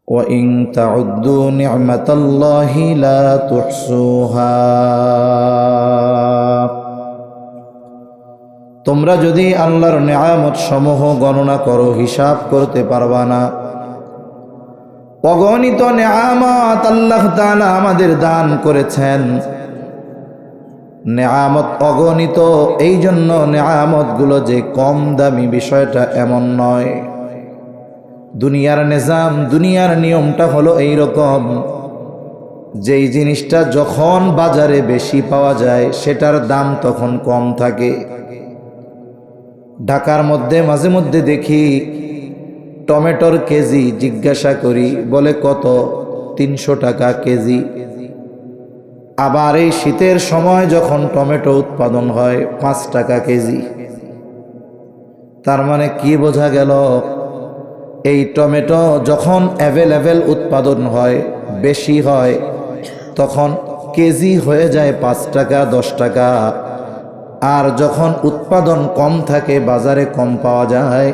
وإن تعدوا نعمة الله لا تحصوها তোমরা যদি আল্লাহর নিয়ামত সমূহ গণনা করো হিসাব করতে পারবা না। অগণিত নিয়ামত আল্লাহ তাআলা আমাদের দান করেছেন। নিয়ামত অগণিত, এই জন্য নিয়ামতগুলো যে কম দামি বিষয়টা এমন নয়। দুনিয়ার নিজাম, দুনিয়ার নিয়মটা হলো এই রকম, যেই জিনিসটা যখন বাজারে বেশি পাওয়া যায় সেটার দাম তখন কম থাকে। ঢাকার মধ্যে মাঝে মধ্যে দেখি টমেটোর কেজি জিজ্ঞাসা করি, বলে কত? 300 টাকা কেজি। আবার এই শীতের সময় যখন টমেটো উৎপাদন হয় 5 টাকা কেজি। তার মানে কি বোঝা গেল? এই টমেটো যখন অ্যাভেলেবেল উৎপাদন হয়, বেশি হয়, তখন কেজি হয়ে যায় 5 টাকা 10 টাকা। আর যখন উৎপাদন কম থাকে, বাজারে কম পাওয়া যায়,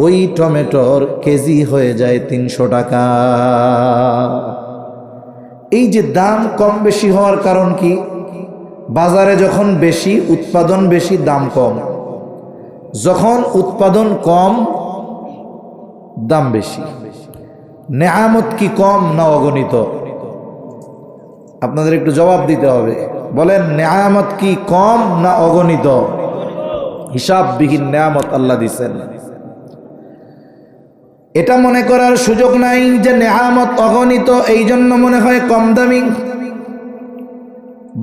ওই টমেটোর কেজি হয়ে যায় 300 টাকা। এই যে দাম কম বেশি হওয়ার কারণ কি? বাজারে যখন বেশি, উৎপাদন বেশি, দাম কম। যখন উৎপাদন কম, দাম বেশি। নেয়ামত কি কম না অগণিত? আপনাদের একটু জবাব দিতে হবে। বলেন, নেয়ামত কি কম না অগণিত? হিসাববিহীন নেয়ামত আল্লাহ দিছেন। এটা মনে করার সুযোগ নাই যে নেয়ামত অগণিত, এই জন্য মনে হয় কম দামি।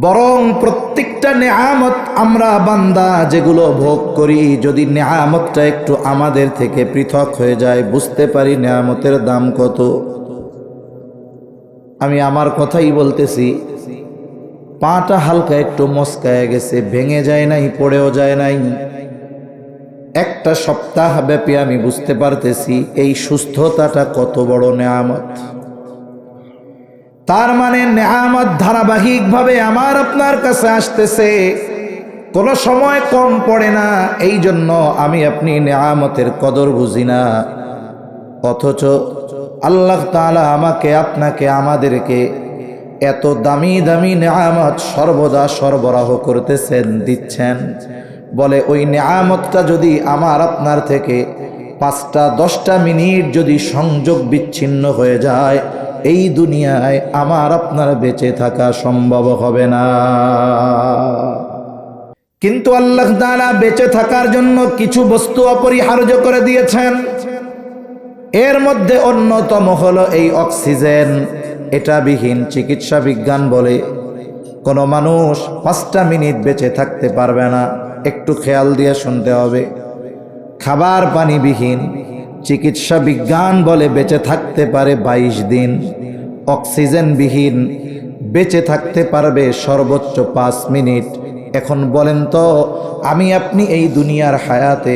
বরং প্রত্যেকটা নেয়ামত আমরা বান্দা যেগুলো ভোগ করি, যদি নেয়ামতটা একটু আমাদের থেকে পৃথক হয়ে যায়, বুঝতে পারি নেয়ামতের দাম কত। আমি আমার কথাই বলতেছি, পাটা হালকা একটু মচকায় গেছে, ভেঙে যায় নাই, পড়েও যায় নাই। একটা সপ্তাহ ব্যাপী আমি বুঝতে পারতেছি এই সুস্থতাটা কত বড় নেয়ামত। তার মানে নেয়ামত ধারাবাহিকভাবে আমার আপনার কাছে আসতেছে, কোনো সময় কম পড়ে না। এই জন্য আমি আপনি নেয়ামতের কদর বুঝি না। অথচ আল্লাহ তাআলা আমাকে, আপনাকে, আমাদেরকে এত দামি দামি নেয়ামত সর্বদা সরবরাহ করতেছেন, দিচ্ছেন। বলে ওই নেয়ামতটা যদি আমার আপনার থেকে 5টা 10টা মিনিট যদি সংযোগ বিচ্ছিন্ন হয়ে যায়, এই দুনিয়ায় আমার আপনার বেঁচে থাকা সম্ভব হবে না। কিন্তু আল্লাহ তাআলা বেঁচে থাকার জন্য কিছু বস্তু অপরিহার্য করে দিয়েছেন। এর মধ্যে অন্যতম হলো এই অক্সিজেন। এটা বিহীন চিকিৎসা বিজ্ঞান বলে কোনো মানুষ 5টা মিনিট বেঁচে থাকতে পারবে না। একটু খেয়াল দিয়ে শুনতে হবে। খাবার পানি বিহীন চিকিৎসা বিজ্ঞান বলে বেঁচে থাকতে পারে 22 দিন। অক্সিজেন বিহীন বেঁচে থাকতে পারবে সর্বোচ্চ 5 মিনিট। এখন বলেন তো, আমি আপনি এই দুনিয়ার হায়াতে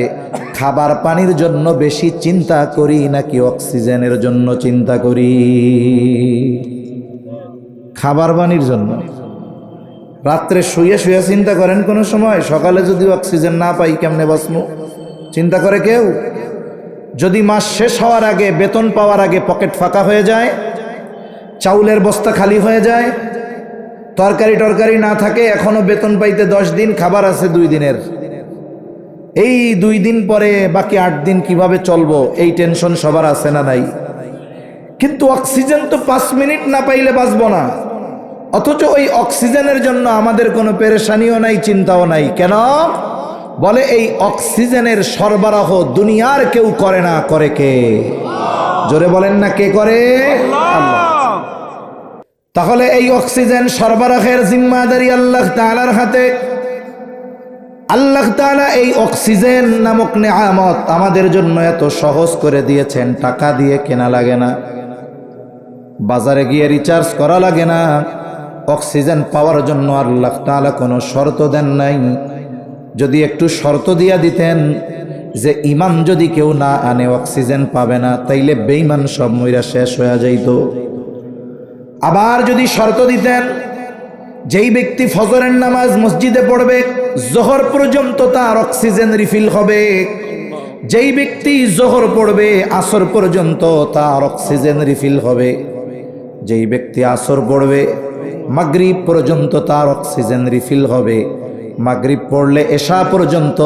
খাবার পানির জন্য বেশি চিন্তা করি নাকি অক্সিজেনের জন্য চিন্তা করি? খাবার পানির জন্য। রাত্রে শুয়ে শুয়ে চিন্তা করেন কোনো সময়, সকালে যদি অক্সিজেন না পাই কেমনে বাঁচবো? চিন্তা করে কেউ? যদি মাস শেষ হওয়ার আগে, বেতন পাওয়ার আগে পকেট ফাঁকা হয়ে যায়, চাউলের বস্তা খালি হয়ে যায়, তরকারি টরকারি না থাকে, এখনো বেতন পাইতে 10 দিন, খাবার আছে 2 দিনের, এই 2 দিন পরে বাকি 8 দিন কিভাবে চলবো, এই টেনশন সবার আছে না নাই? কিন্তু অক্সিজেন তো 5 মিনিট না পাইলে বাঁচবো না। অথচ ওই অক্সিজেনের জন্য আমাদের কোনো পেরেশানিও নাই, চিন্তাও নাই। কেন? বলে এই অক্সিজেনের সরবরাহ দুনিয়ার কেউ করে না, করে কে? জোরে বলেন না, কে করে? আল্লাহ। তাহলে এই অক্সিজেন সরবরাহের জিম্মাদারি আল্লাহ তাআলার হাতে। আল্লাহ তাআলা এই অক্সিজেন নামক নেয়ামত আমাদের জন্য এত সহজ করে দিয়েছেন। টাকা দিয়ে কেনা লাগে না, বাজারে গিয়ে রিচার্জ করা লাগে না। অক্সিজেন পাওয়ার জন্য আল্লাহ তাআলা কোনো শর্ত দেন নাই। যদি একটু শর্ত দিয়া দিতেন যে ঈমান যদি কেউ না আনে অক্সিজেন পাবে না, তাইলে বেঈমান সব মইরা শেষ হয়ে যাইত। আবার যদি শর্ত দিতেন যেই ব্যক্তি ফজরের নামাজ মসজিদে পড়বে, জোহর পর্যন্ত তার অক্সিজেন রিফিল হবে, যেই ব্যক্তি জোহর পড়বে আসর পর্যন্ত তার অক্সিজেন রিফিল হবে, যেই ব্যক্তি আসর পড়বে মাগরিব পর্যন্ত তার অক্সিজেন রিফিল হবে, মাগরিব পড়লে এশা পর্যন্ত,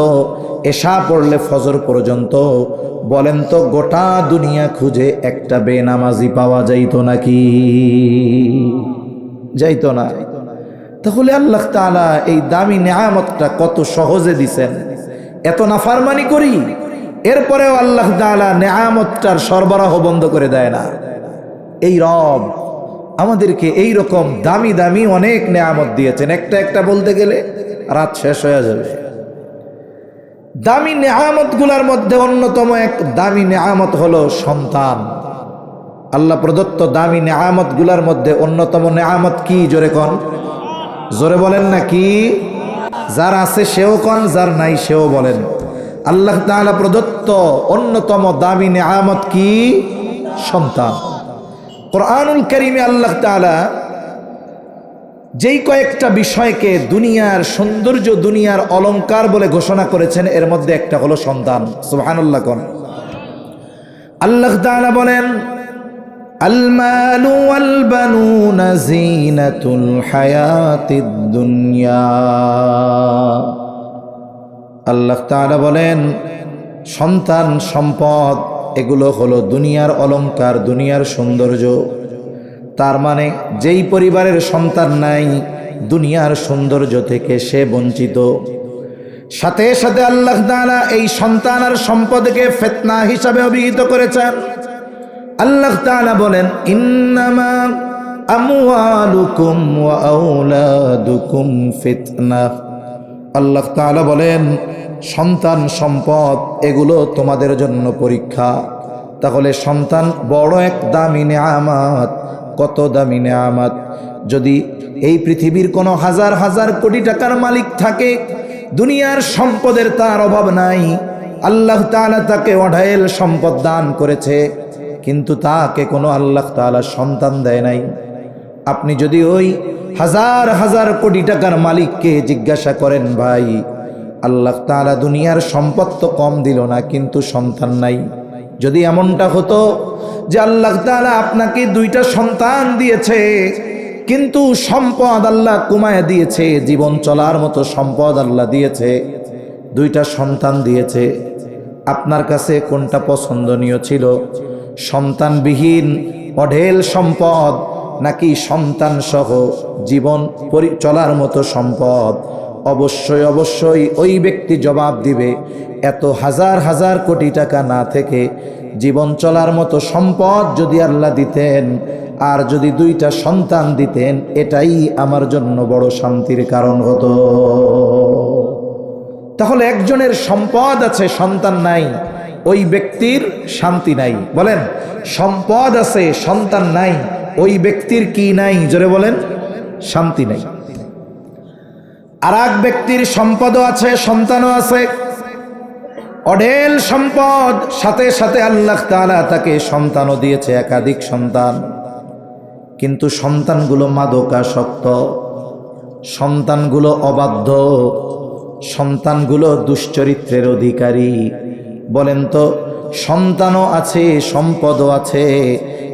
এশা পড়লে ফজর পর্যন্ত। বলেন তো গোটা দুনিয়া খুঁজে একটা বেনামাজি পাওয়া যাইতো নাকি? যাইতো না। তাহলে আল্লাহ তাআলা এই দামি নেয়ামতটা কত সহজে দিছেন। এত নাফরমানি করি, এরপরেও আল্লাহ তাআলা নেয়ামতটার সরবরাহ বন্ধ করে দেয় না। এই রব আমাদেরকে এই রকম দামি দামি অনেক নেয়ামত দিয়েছেন, একটা একটা বলতে গেলে রাত শেষ হয়ে যাবে। দামি নেয়ামত গুলার মধ্যে অন্যতম এক দামি নেয়ামত হলো সন্তান। আল্লাহ প্রদত্ত দামি নেয়ামত গুলার মধ্যে অন্যতম নেয়ামত কি? জোরে কন, জোরে বলেন না কি? যার আছে সেও কন, যার নাই সেও বলেন। আল্লাহ তাআলা প্রদত্ত অন্যতম দামি নেয়ামত কি? সন্তান। কুরআনুল কারীমে আল্লাহ তাআলা যেই কয়েকটা বিষয়কে দুনিয়ার সৌন্দর্য, দুনিয়ার অলংকার বলে ঘোষণা করেছেন, এর মধ্যে একটা হলো সন্তান। সুবহানাল্লাহ কোন। আল্লাহ তাআলা বলেন, আল মালু ওয়াল বানুনা যিনাতুল হায়াতিদ দুনিয়া। আল্লাহ তাআলা বলেন সন্তান, সম্পদ এগুলো হলো দুনিয়ার অলংকার, দুনিয়ার সৌন্দর্য। তার মানে যেই পরিবারের সন্তান নাই, দুনিয়ার সৌন্দর্য থেকে সে বঞ্চিত। সাথে সাথে আল্লাহ তাআলা এই সন্তান আর সম্পদকে ফিতনা হিসাবে অভিহিত করেছেন। আল্লাহ তাআলা বলেন, ইন্নামা আমওয়ালুকুম ওয়া আওলাদুকুম ফিতনা। আল্লাহ তাআলা বলেন সন্তান সম্পদ এগুলো তোমাদের জন্য পরীক্ষা। তাহলে সন্তান বড় এক দামি নেয়ামত। কত দামি নেয়ামত! যদি এই পৃথিবীর কোনো হাজার হাজার কোটি টাকার মালিক থাকে, দুনিয়ার সম্পদের তার অভাব নাই, আল্লাহ তাআলা তাকে অঢেল সম্পদ দান করেছে, কিন্তু তাকে কোনো আল্লাহ তাআলা সন্তান দেয় নাই। আপনি যদি ওই হাজার হাজার কোটি টাকার মালিককে জিজ্ঞাসা করেন, ভাই আল্লাহ তাআলা দুনিয়ার সম্পদ তো কম দিল না, কিন্তু সন্তান নাই। যদি এমনটা হতো যে আল্লাহ তাআলা আপনাকে দুইটা সন্তান দিয়েছে, কিন্তু সম্পদ আল্লাহ কমায় দিয়েছে, জীবন চলার মতো সম্পদ আল্লাহ দিয়েছে, দুইটা সন্তান দিয়েছে, আপনার কাছে কোনটা পছন্দনীয় ছিল? সন্তানবিহীন অঢেল সম্পদ নাকি সন্তান সহ জীবন চলার মতো সম্পদ? অবশ্যই অবশ্যই ওই ব্যক্তি জবাব দিবে, এত হাজার হাজার কোটি টাকা না থেকে জীবন চলার মতো সম্পদ যদি আল্লাহ দিতেন, আর যদি দুইটা সন্তান দিতেন, এটাই আমার জন্য বড় শান্তির কারণ হতো। তাহলে একজনের সম্পদ আছে, সন্তান নাই, ওই ব্যক্তির শান্তি নাই। বলেন, সম্পদ আছে সন্তান নাই, ওই ব্যক্তির কি নাই? জোরে বলেন, শান্তি নাই। আর এক ব্যক্তির সম্পদও আছে, সন্তানও আছে, অঢেল সম্পদ, সাথে সাথে আল্লাহ তাআলা তাকে সন্তানও দিয়েছে, একাধিক সন্তান, কিন্তু সন্তানগুলো মাদকাসক্ত, সন্তানগুলো অবাধ্য, সন্তানগুলো দুশ্চরিত্রের অধিকারী। বলেন তো, সন্তানও আছে, সম্পদও আছে,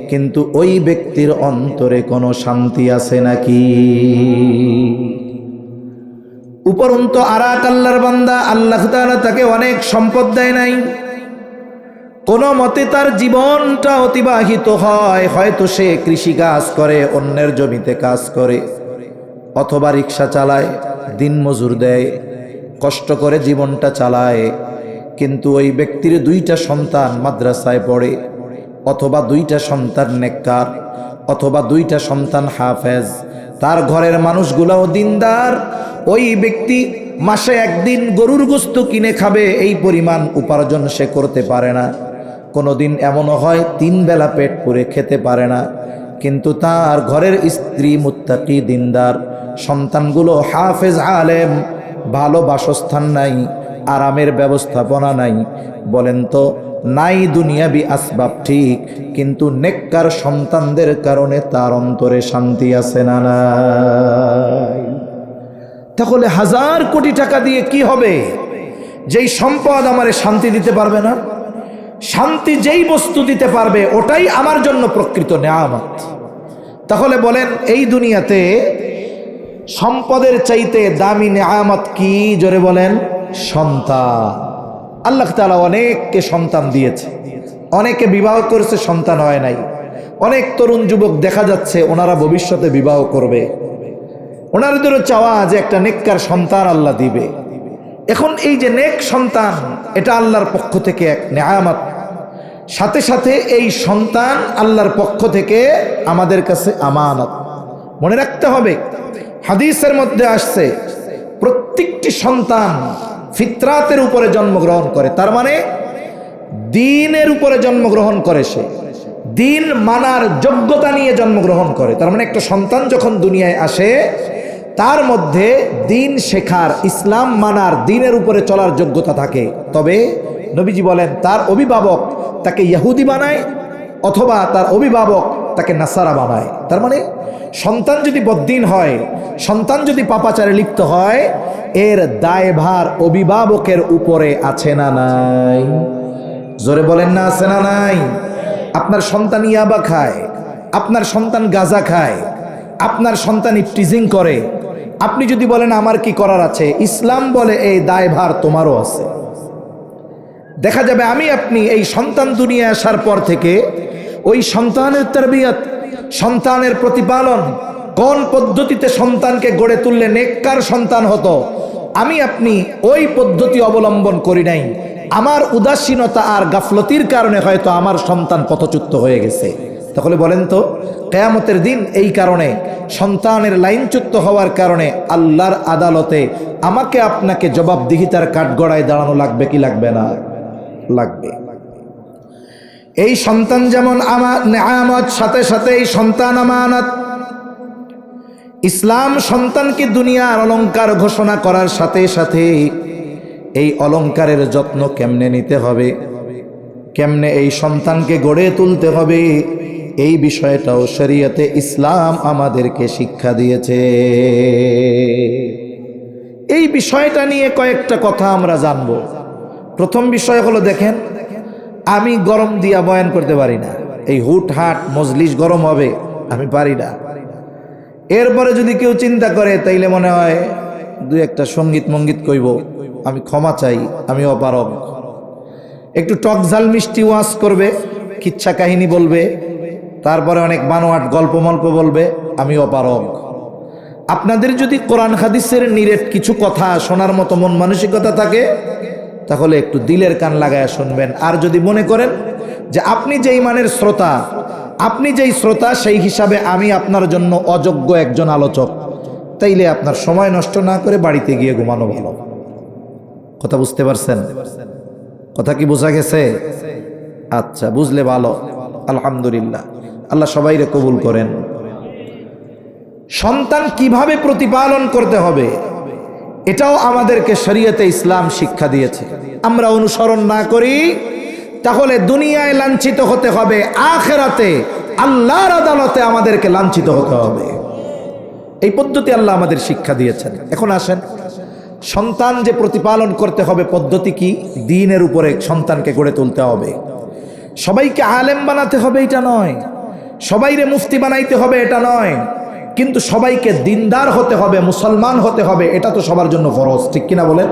কিন্তু ওই ব্যক্তির অন্তরে কোনো শান্তি আছে নাকি? উপরন্তু আর এক আল্লাহর বান্দা, আল্লাহ তাআলা তাকে অনেক সম্পদ দেয় নাই, কোনো মতে তার জীবনটা অতিবাহিত হয়, হয়তো সে কৃষি কাজ করে, অন্যের জমিতে কাজ করে, অথবা রিক্সা চালায়, দিন মজুর দেয়, কষ্ট করে জীবনটা চালায়। কিন্তু ওই ব্যক্তির দুইটা সন্তান মাদ্রাসায় পড়ে, অথবা দুইটা সন্তান নেককার, অথবা দুইটা সন্তান হাফেজ, তার ঘরের মানুষগুলাও দিনদার। ওই ব্যক্তি মাসে একদিন গরুর গোশত কিনে খাবে, এই পরিমাণ উপার্জন সে করতে পারে না। কোনোদিন এমনও হয় 3 বেলা পেট পুরে খেতে পারে না, কিন্তু তার ঘরের স্ত্রী মুত্তাকি, দিনদার, সন্তানগুলো হাফেজ, আলেম, ভালো বাসস্থান নাই, আরামের ব্যবস্থাপনা নাই। বলেন তো, নাই দুনিয়াবি আসবাব ঠিক, কিন্তু নেককার সন্তানদের কারণে তার অন্তরে শান্তি আছে না নাই? তাহলে হাজার কোটি টাকা দিয়ে কি হবে? যেই সম্পদ আমারে শান্তি দিতে পারবে না, শান্তি যেই বস্তু দিতে পারবে ওটাই আমার জন্য প্রকৃত নেয়ামত। তাহলে বলেন এই দুনিয়াতে সম্পদের চাইতে দামি নেয়ামত কি? জোরে বলেন, সন্তান। আল্লাহ তাআলা অনেককে সন্তান দিয়েছে, অনেকে বিবাহ করেছে, সন্তান হয় নাই। অনেক তরুণ যুবক দেখা যাচ্ছে ওনারা ভবিষ্যতে বিবাহ করবে, ওনাদেরও চাওয়া যে একটা নেককার সন্তান আল্লাহ দিবে। এখন এই যে নেক সন্তান, এটা আল্লাহর পক্ষ থেকে এক নেয়ামত। সাথে সাথে এই সন্তান আল্লাহর পক্ষ থেকে আমাদের কাছে আমানত। মনে রাখতে হবে, হাদিসের মধ্যে আসছে প্রত্যেকটি সন্তান ফিতরাতের উপরে জন্মগ্রহণ করে, তার মানে দ্বীনের উপরে জন্মগ্রহণ করে, সে দ্বীন মানার যোগ্যতা নিয়ে জন্মগ্রহণ করে। তার মানে একটা সন্তান যখন দুনিয়ায় আসে তার মধ্যে দ্বীন শেখার, ইসলাম মানার, দ্বীনের উপরে চলার যোগ্যতা থাকে। তবে নবীজি বলেন তার অভিভাবক তাকে ইহুদি বানায় অথবা তার অভিভাবক তাকে নাসারা বানায়। তার মানে সন্তান যদি বদ্দীন হয়, সন্তান যদি পাপাচারে লিপ্ত হয়, এর দায়ভার অভিভাবকের উপরে আছে না নাই? জোরে বলেন না, আছে না নাই? আপনার সন্তান ইয়াবা খায়, আপনার সন্তান গাঁজা খায়, আপনার সন্তান ইফটিজিং করে, আপনি যদি বলেন আমার কি করার আছে, ইসলাম বলে এই দায়ভার তোমারও আছে। দেখা যাবে আমি আপনি এই সন্তান দুনিয়ায় আসার পর থেকে ওই সন্তানের তারবিয়ত, সন্তানের প্রতিপালন, কোন পদ্ধতিতে সন্তানকে গড়ে তুললে নেককার সন্তান হতো, আমি আপনি ওই পদ্ধতি অবলম্বন করি নাই। আমার উদাসীনতা আর গাফলতির কারণে হয়তো আমার সন্তান পথচ্যুত হয়ে গেছে। তাহলে বলেন তো, কিয়ামতের দিন এই কারণে সন্তানের লাইনচ্যুত হওয়ার কারণে আল্লাহর আদালতে আমাকে আপনাকে জবাবদিহিতার কাঠগড়ায় দাঁড়ানো লাগবে কি লাগবে না? লাগবে। এই সন্তান যেমন আমার নেয়ামত, সাথে সাথে এই সন্তান আমানত। ইসলাম সন্তানকে দুনিয়ার অলংকার ঘোষণা করার সাথে সাথে এই অলংকারের যত্ন কেমনে নিতে হবে, কেমনে এই সন্তানকে গড়ে তুলতে হবে, এই বিষয়টাও শরীয়তে ইসলাম আমাদেরকে শিক্ষা দিয়েছে। এই বিষয়টা নিয়ে কয়েকটা কথা আমরা জানবো। প্রথম বিষয় হলো, দেখেন আমি গরম দিয়া বয়ান করতে পারি না, এই হুটহাট মজলিস গরম হবে, আমি পারি না। এরপরে যদি কেউ চিন্তা করে তাইলে মনে হয় দুই একটা সঙ্গীত মঙ্গীত কইব, আমি ক্ষমা চাই, আমি অপারগ। একটু টক ঝাল মিষ্টি ওয়াজ করবে, কিচ্ছা কাহিনী বলবে, তারপরে অনেক বানোয়াট গল্প মল্প বলবে, আমি অপারগ। আপনাদের যদি কোরআন হাদিসের নিরেট কিছু কথা শোনার মতো মন মানসিকতা থাকে তাহলে একটু দিলের কান লাগায় শুনবেন। আর যদি মনে করেন যে আপনি যেই মানের শ্রোতা, আপনি যেই শ্রোতা সেই হিসাবে আমি আপনার জন্য অযোগ্য একজন আলোচক, তাইলে আপনার সময় নষ্ট না করে বাড়িতে গিয়ে ঘুমানো ভালো। কথা বুঝতে পারছেন? কথা কি বোঝা গেছে? আচ্ছা, বুঝলে ভালো, আলহামদুলিল্লাহ। আল্লাহ সবাইরে কবুল করেন। সন্তান কিভাবে প্রতিপালন করতে হবে এটাও আমাদেরকে শরীয়তে ইসলাম শিক্ষা দিয়েছে। আমরা অনুসরণ না করি তাহলে দুনিয়ায় লাঞ্ছিত হতে হবে, আখিরাতে আল্লাহর আদালতে আমাদেরকে লাঞ্ছিত হতে হবে। এই পদ্ধতি আল্লাহ আমাদের শিক্ষা দিয়েছেন। এখন আসেন, সন্তান যে প্রতিপালন করতে হবে পদ্ধতি কি? দ্বীনের উপরে সন্তানকে গড়ে তুলতে হবে। সবাইকে আলেম বানাতে হবে এটা নয়, সবাইরে মুফতি বানাইতে হবে এটা নয়, কিন্তু সবাইকে দিনদার হতে হবে, মুসলমান হতে হবে, এটা তো সবার জন্য ফরজ, ঠিক কিনা বলেন?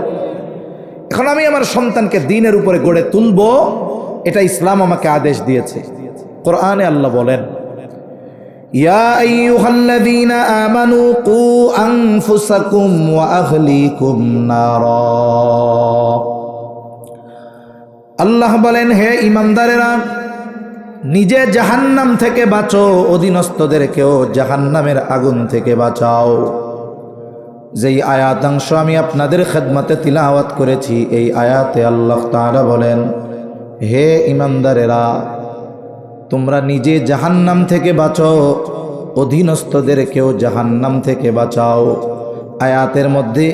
এখন আমি আমার সন্তানকে দ্বীনের উপরে গড়ে তুলবো, এটা ইসলাম আমাকে আদেশ দিয়েছে। কোরআনে আল্লাহ বলেন, ইয়া আইয়ুহাল্লাযীনা আমানু কু আনফুসাকুম ওয়া আহলিকুম নারা। আল্লাহ বলেন, হে ঈমানদারেরা, নিজে জাহান্নাম থেকে বাঁচো, অধীনস্থদেরকেও জাহান্নামের আগুন থেকে বাঁচাও। যেই আয়াতাংশ আমি আপনাদের খেদমতে তিলাওয়াত করেছি, এই আয়াতে আল্লাহ তাআলা বলেন, হে ঈমানদারেরা, তোমরা নিজে জাহান্নাম থেকে বাঁচো, অধীনস্থদেরকেও জাহান্নাম থেকে বাঁচাও। আয়াতের মধ্যে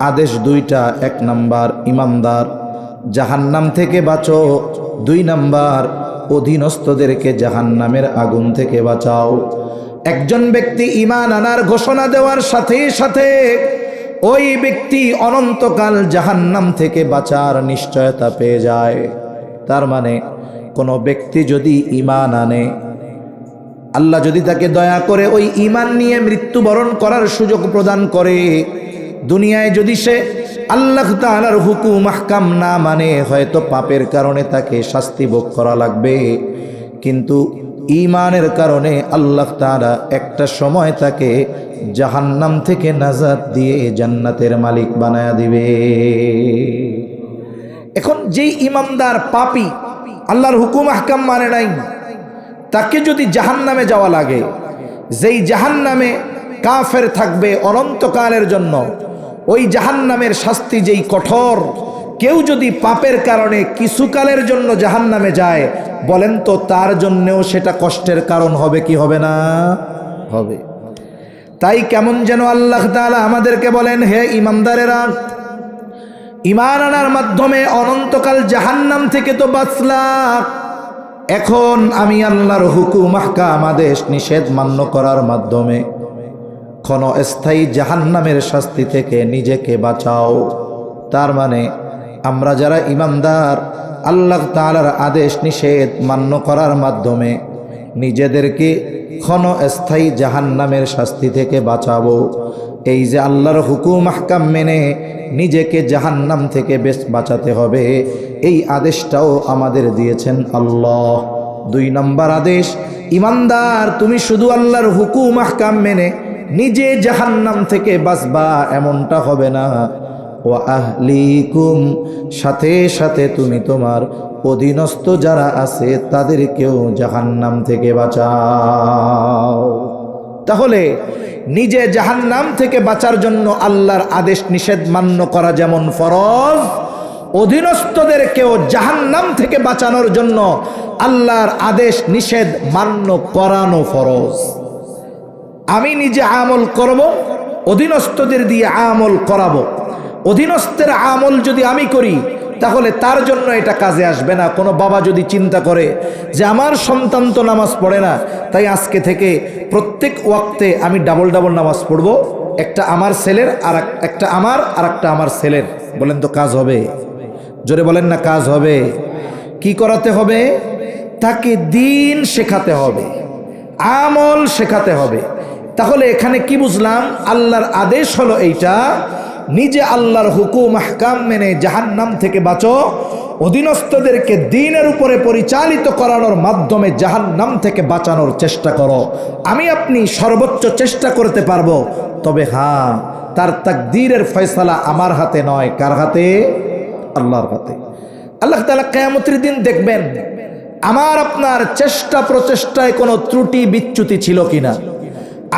আদেশ দুইটা, 1 নাম্বার ঈমানদার জাহান্নাম থেকে বাঁচো, 2 নাম্বার অধীনস্থদেরকে জাহান্নামের আগুন থেকে বাঁচাও। একজন ব্যক্তি ঈমান আনার ঘোষণা দেওয়ার সাথে সাথে ওই ব্যক্তি অনন্তকাল জাহান্নাম থেকে বাঁচার নিশ্চয়তা পেয়ে যায়। তার মানে কোনো ব্যক্তি যদি ঈমান আনে, আল্লাহ যদি তাকে দয়া করে ওই ঈমান নিয়ে মৃত্যুবরণ করার সুযোগ প্রদান করে, দুনিয়ায় যদি সে আল্লাহ তাআলার হুকুম আহকাম না মানে, হয়তো পাপের কারণে তাকে শাস্তি ভোগ করা লাগবে, কিন্তু ঈমানের কারণে আল্লাহ তাআলা একটা সময় তাকে জাহান্নাম থেকে নাজাত দিয়ে জান্নাতের মালিক বানায়া দিবে। এখন যেই ঈমানদার পাপী, আল্লাহর হুকুম আহকাম মানে নাই, তাকে যদি জাহান্নামে যাওয়া লাগে, যেই জাহান্নামে কাফের থাকবে অনন্তকালের জন্য, ওই জাহান্নামের শাস্তি যেই কঠোর, কেউ যদি পাপের কারণে কিছুকালের জন্য জাহান্নামে যায়, বলেন তো তার জন্যও সেটা কষ্টের কারণ হবে কি হবে না? হবে। তাই কেমন যেন আল্লাহ তাআলা আমাদেরকে বলেন, হে ঈমানদারেরা, ঈমান আনার মাধ্যমে অনন্তকাল জাহান্নাম থেকে তো বাঁচলা, এখন আমি আল্লাহর হুকুম আহকাম আদেশ নিষেধ মান্য করার মাধ্যমে ক্ষণস্থায়ী জাহান্নামের শাস্তি থেকে নিজেকে বাঁচাও। তার মানে আমরা যারা ঈমানদার, আল্লাহ তাআলার আদেশ নিষেধ মান্য করার মাধ্যমে নিজেদেরকে ক্ষণস্থায়ী জাহান্নামের শাস্তি থেকে বাঁচাবো। এই যে আল্লাহর হুকুম আহকাম মেনে নিজেকে জাহান্নাম থেকে বেশ বাঁচাতে হবে, এই আদেশটাও আমাদের দিয়েছেন আল্লাহ। 2 নম্বর আদেশ, ঈমানদার তুমি শুধু আল্লাহর হুকুম আহকাম মেনে নিজে জাহান্নাম থেকে বাঁচবা এমনটা হবে না, ওয়া আহলিকুম, সাথে সাথে তুমি তোমার অধীনস্থ যারা আছে তাদেরকেও জাহান্নাম থেকে বাঁচাও। তাহলে নিজে জাহান্নাম থেকে বাঁচার জন্য আল্লাহর আদেশ নিষেধ মান্য করা যেমন ফরজ, অধীনস্থদেরকেও জাহান্নাম থেকে বাঁচানোর জন্য আল্লাহর আদেশ নিষেধ মান্য করানো ফরজ। আমি নিজে আমল করব, অধীনস্থদের দিয়ে আমল করাবো। অধীনস্থের আমল যদি আমি করি, তাহলে তার জন্য এটা কাজে আসবে না। কোনো বাবা যদি চিন্তা করে যে আমার সন্তান তো নামাজ পড়ে না, তাই আজকে থেকে প্রত্যেক ওয়াক্তে আমি ডাবল ডাবল নামাজ পড়ব, একটা আমার ছেলের আর একটা আমার ছেলের, বলেন তো কাজ হবে? জোরে বলেন না, কাজ হবে? কি করাতে হবে? তাকে দিন শেখাতে হবে, আমল শেখাতে হবে। তাহলে এখানে কি বুঝলাম? আল্লাহর আদেশ হলো এইটা, নিজে আল্লাহর হুকুম আহকাম মেনে জাহান্নাম থেকে বাঁচো, অধীনস্থদেরকে দ্বীনের উপরে পরিচালিত করানোর মাধ্যমে জাহান্নাম থেকে বাঁচানোর চেষ্টা করো। আমি আপনি সর্বোচ্চ চেষ্টা করতে পারবো, তবে হ্যাঁ, তার তাকদীরের ফয়সালা আমার হাতে নয়। কার হাতে? আল্লাহর হাতে। আল্লাহ তাআলা কিয়ামতের দিন দেখবেন আমার আপনার চেষ্টা প্রচেষ্টায় কোনো ত্রুটি বিচ্যুতি ছিল কিনা,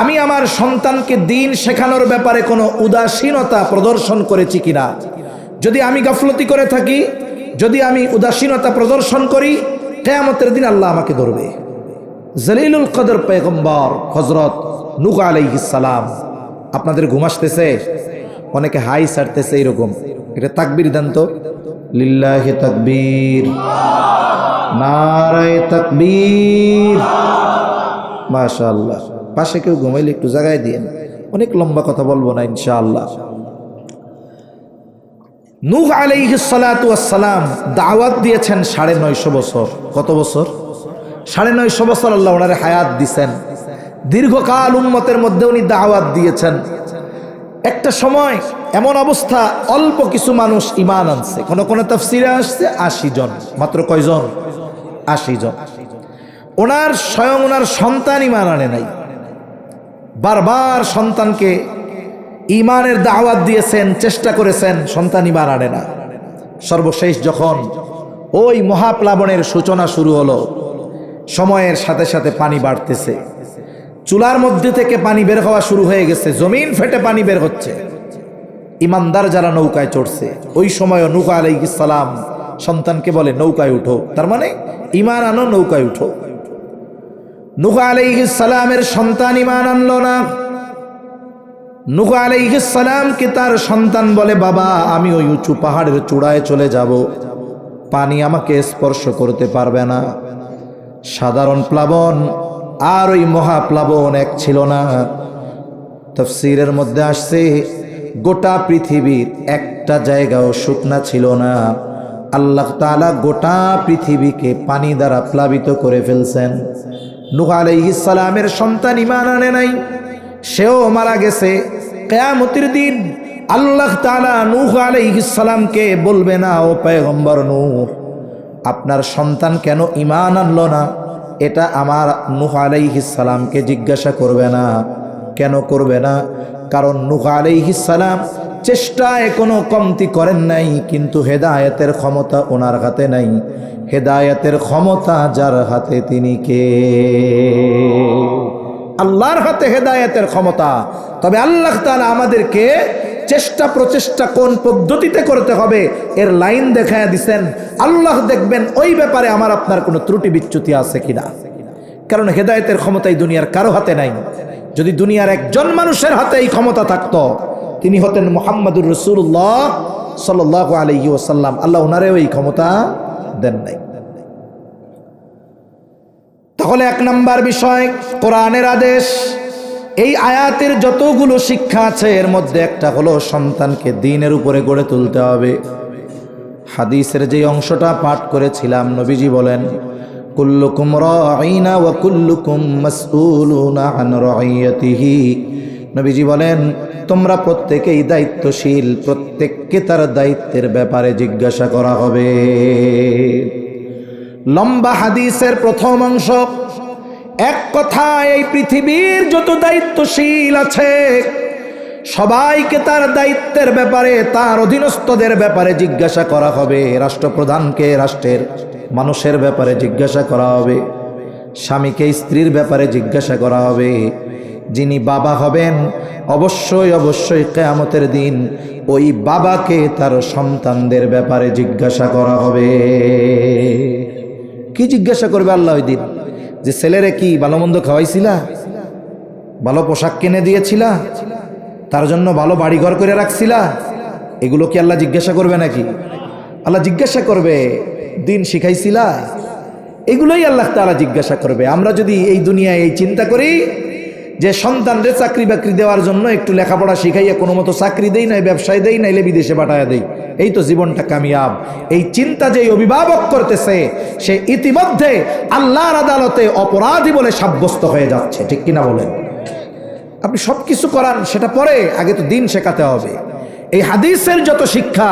আমি আমার সন্তানকে দ্বীন শেখানোর ব্যাপারে কোনো উদাসীনতা প্রদর্শন করেছি কিনা। যদি আমি গাফলতি করে থাকি, যদি আমি উদাসীনতা প্রদর্শন করি, কিয়ামতের দিন আল্লাহ আমাকে ধরবে। জলিলুল কদর পয়গম্বর হযরত নূহ আলাইহিস সালাম, আপনাদের ঘুম আসতেছে? অনেকে হাই ছাড়তেছে এরকম, এটা তাকবীর দেন তো। লিল্লাহি তাকবীর, নারায়ে তাকবীর, মাশাআল্লাহ। পাশে কেউ ঘুমাইলে একটু জায়গায় দিয়েন, অনেক লম্বা কথা বলবো না ইনশাআল্লাহ। নূহ আলাইহিস সালাতু ওয়াস সালাম দাওয়াত দিয়েছেন 950 বছর। কত বছর? 950 বছর আল্লাহ ওনারে হায়াত দিয়েছেন। দীর্ঘকাল উম্মতের মধ্যে উনি দাওয়াত দিয়েছেন। একটা সময় এমন অবস্থা, অল্প কিছু মানুষ ঈমান আনছে। কোন কোন তাফসীরে আসছে 80 জন, মাত্র কয়জন? 80 জন। ওনার স্বয়ং ওনার সন্তান ঈমান আনে নাই। বারবার সন্তানকে ঈমানের দাওয়াত দিয়েছেন, চেষ্টা করেছেন, সন্তান ঈমান আনে না। সর্বশেষ যখন ওই মহাপ্লাবনের সূচনা শুরু হলো, সময়ের সাথে সাথে পানি বাড়তেছে, চুলার মধ্যে থেকে পানি বের হওয়া শুরু হয়ে গেছে, জমিন ফেটে পানি বের হচ্ছে। ঈমানদার যারা নৌকায় চড়ছে, ওই সময় নূহ আলাইহিস সালাম সন্তানকে বলে নৌকায় উঠো, তার মানে ঈমান আনো, নৌকায় উঠো। নূহ আলাইহিস সালামের সন্তান ঈমান আনলো না। নূহ আলাইহিস সালামকে তার সন্তান বলে, বাবা আমি ওই উঁচু পাহাড়ের চূড়ায় চলে যাব, পানি আমাকে স্পর্শ করতে পারবে না। সাধারণ প্লাবন আর ওই মহাপ্লাবন এক ছিল না। তাফসীরের মধ্যে আসছে গোটা পৃথিবীর একটা জায়গাও শুকনা ছিল না। আল্লাহ তাআলা গোটা পৃথিবীকে পানি দ্বারা প্লাবিত করে ফেলছেন। নূহ আলাইহিস সালামের সন্তান ঈমান আনে নাই, সেও মারা গেছে। কিয়ামতের দিন আল্লাহ তাআলা নূহ আলাইহিস সালামকে বলবে না, ও পয়গম্বর নূহ, আপনার সন্তান কেন ঈমান আনলো না? এটা আমার নূহ আলাইহিস সালামকে জিজ্ঞাসা করবে না। কেন করবে না? কারণ নূহ আলাইহিস সালাম চেষ্টায় কোনো কমতি করেন নাই, কিন্তু হেদায়েতের ক্ষমতা ওনার হাতে নাই। হেদায়েতের ক্ষমতা যার হাতে তিনি কে? আল্লাহর হাতে হেদায়েতের ক্ষমতা। তবে আল্লাহ তাআলা আমাদেরকে চেষ্টা প্রচেষ্টা কোন পদ্ধতিতে করতে হবে এর লাইন দেখায় দিছেন। আল্লাহ দেখবেন ওই ব্যাপারে আমার আপনার কোনো ত্রুটি বিচ্যুতি আছে কিনা। কারণ হেদায়েতের ক্ষমতা এই দুনিয়ার কারো হাতে নাই। যদি দুনিয়ার একজন মানুষের হাতে এই ক্ষমতা থাকতো, তিনি হতেন মুহাম্মদুর রাসূলুল্লাহ সাল্লাল্লাহু আলাইহি ওয়াসাল্লাম। আল্লাহ ওনারেও এই ক্ষমতা দেন নাই। তাহলে এক নাম্বার বিষয় কোরআনের আদেশ। এই আয়াতের যতগুলো শিক্ষা আছে এর মধ্যে একটা হলো সন্তানকে দ্বীনের উপরে গড়ে তুলতে হবে। হাদিসের যে অংশটা পাঠ করেছিলাম, নবীজি বলেন, কুল্লুকুম রাঈনা ওয়া কুল্লুকুম মাসউলুনা আন রাইয়াতিহি। নবীজি বলেন, তোমরা প্রত্যেকেই দায়িত্বশীল, প্রত্যেককে তার দায়িত্বের ব্যাপারে জিজ্ঞাসা করা হবে। লম্বা হাদিসের প্রথম অংশ। এক কথায় এই পৃথিবীর যত দায়িত্বশীল আছে সবাইকে তার দায়িত্বের ব্যাপারে, তার অধীনস্থদের ব্যাপারে জিজ্ঞাসা করা হবে। রাষ্ট্রপ্রধানকে রাষ্ট্রের মানুষের ব্যাপারে জিজ্ঞাসা করা হবে, স্বামীকে স্ত্রীর ব্যাপারে জিজ্ঞাসা করা হবে, যিনি বাবা হবেন অবশ্যই অবশ্যই কিয়ামতের দিন ওই বাবাকে তার সন্তানদের ব্যাপারে জিজ্ঞাসা করা হবে। কি জিজ্ঞাসা করবে আল্লাহ ওই দিন? যে ছেলেরে কি ভালো মন্দ খাওয়াইছিলা, ভালো পোশাক কিনে দিয়েছিলা, তার জন্য ভালো বাড়িঘর করে রাখছিলা, এগুলো কি আল্লাহ জিজ্ঞাসা করবে নাকি? আল্লাহ জিজ্ঞাসা করবে দিন শিখাইছিলা, এগুলোই আল্লাহ তাআলা জিজ্ঞাসা করবে। আমরা যদি এই দুনিয়ায় এই চিন্তা করি যে সন্তানদের চাকরি বাকরি দেওয়ার জন্য একটু লেখাপড়া শিখাইয়া কোনো মতো চাকরি দেই, নাই ব্যবসায় দেই, নাইলে বিদেশে পাঠায়া দেই, এই তো জীবনটা কামিয়াব, এই চিন্তা যে অভিভাবক করতেছে সে ইতিমধ্যে আল্লাহর আদালতে অপরাধী বলে সাব্যস্ত হয়ে যাচ্ছে। ঠিক কিনা বলেন? আপনি সব কিছু করান সেটা পরে, আগে তো দিন শেখাতে হবে। এই হাদিসের যত শিক্ষা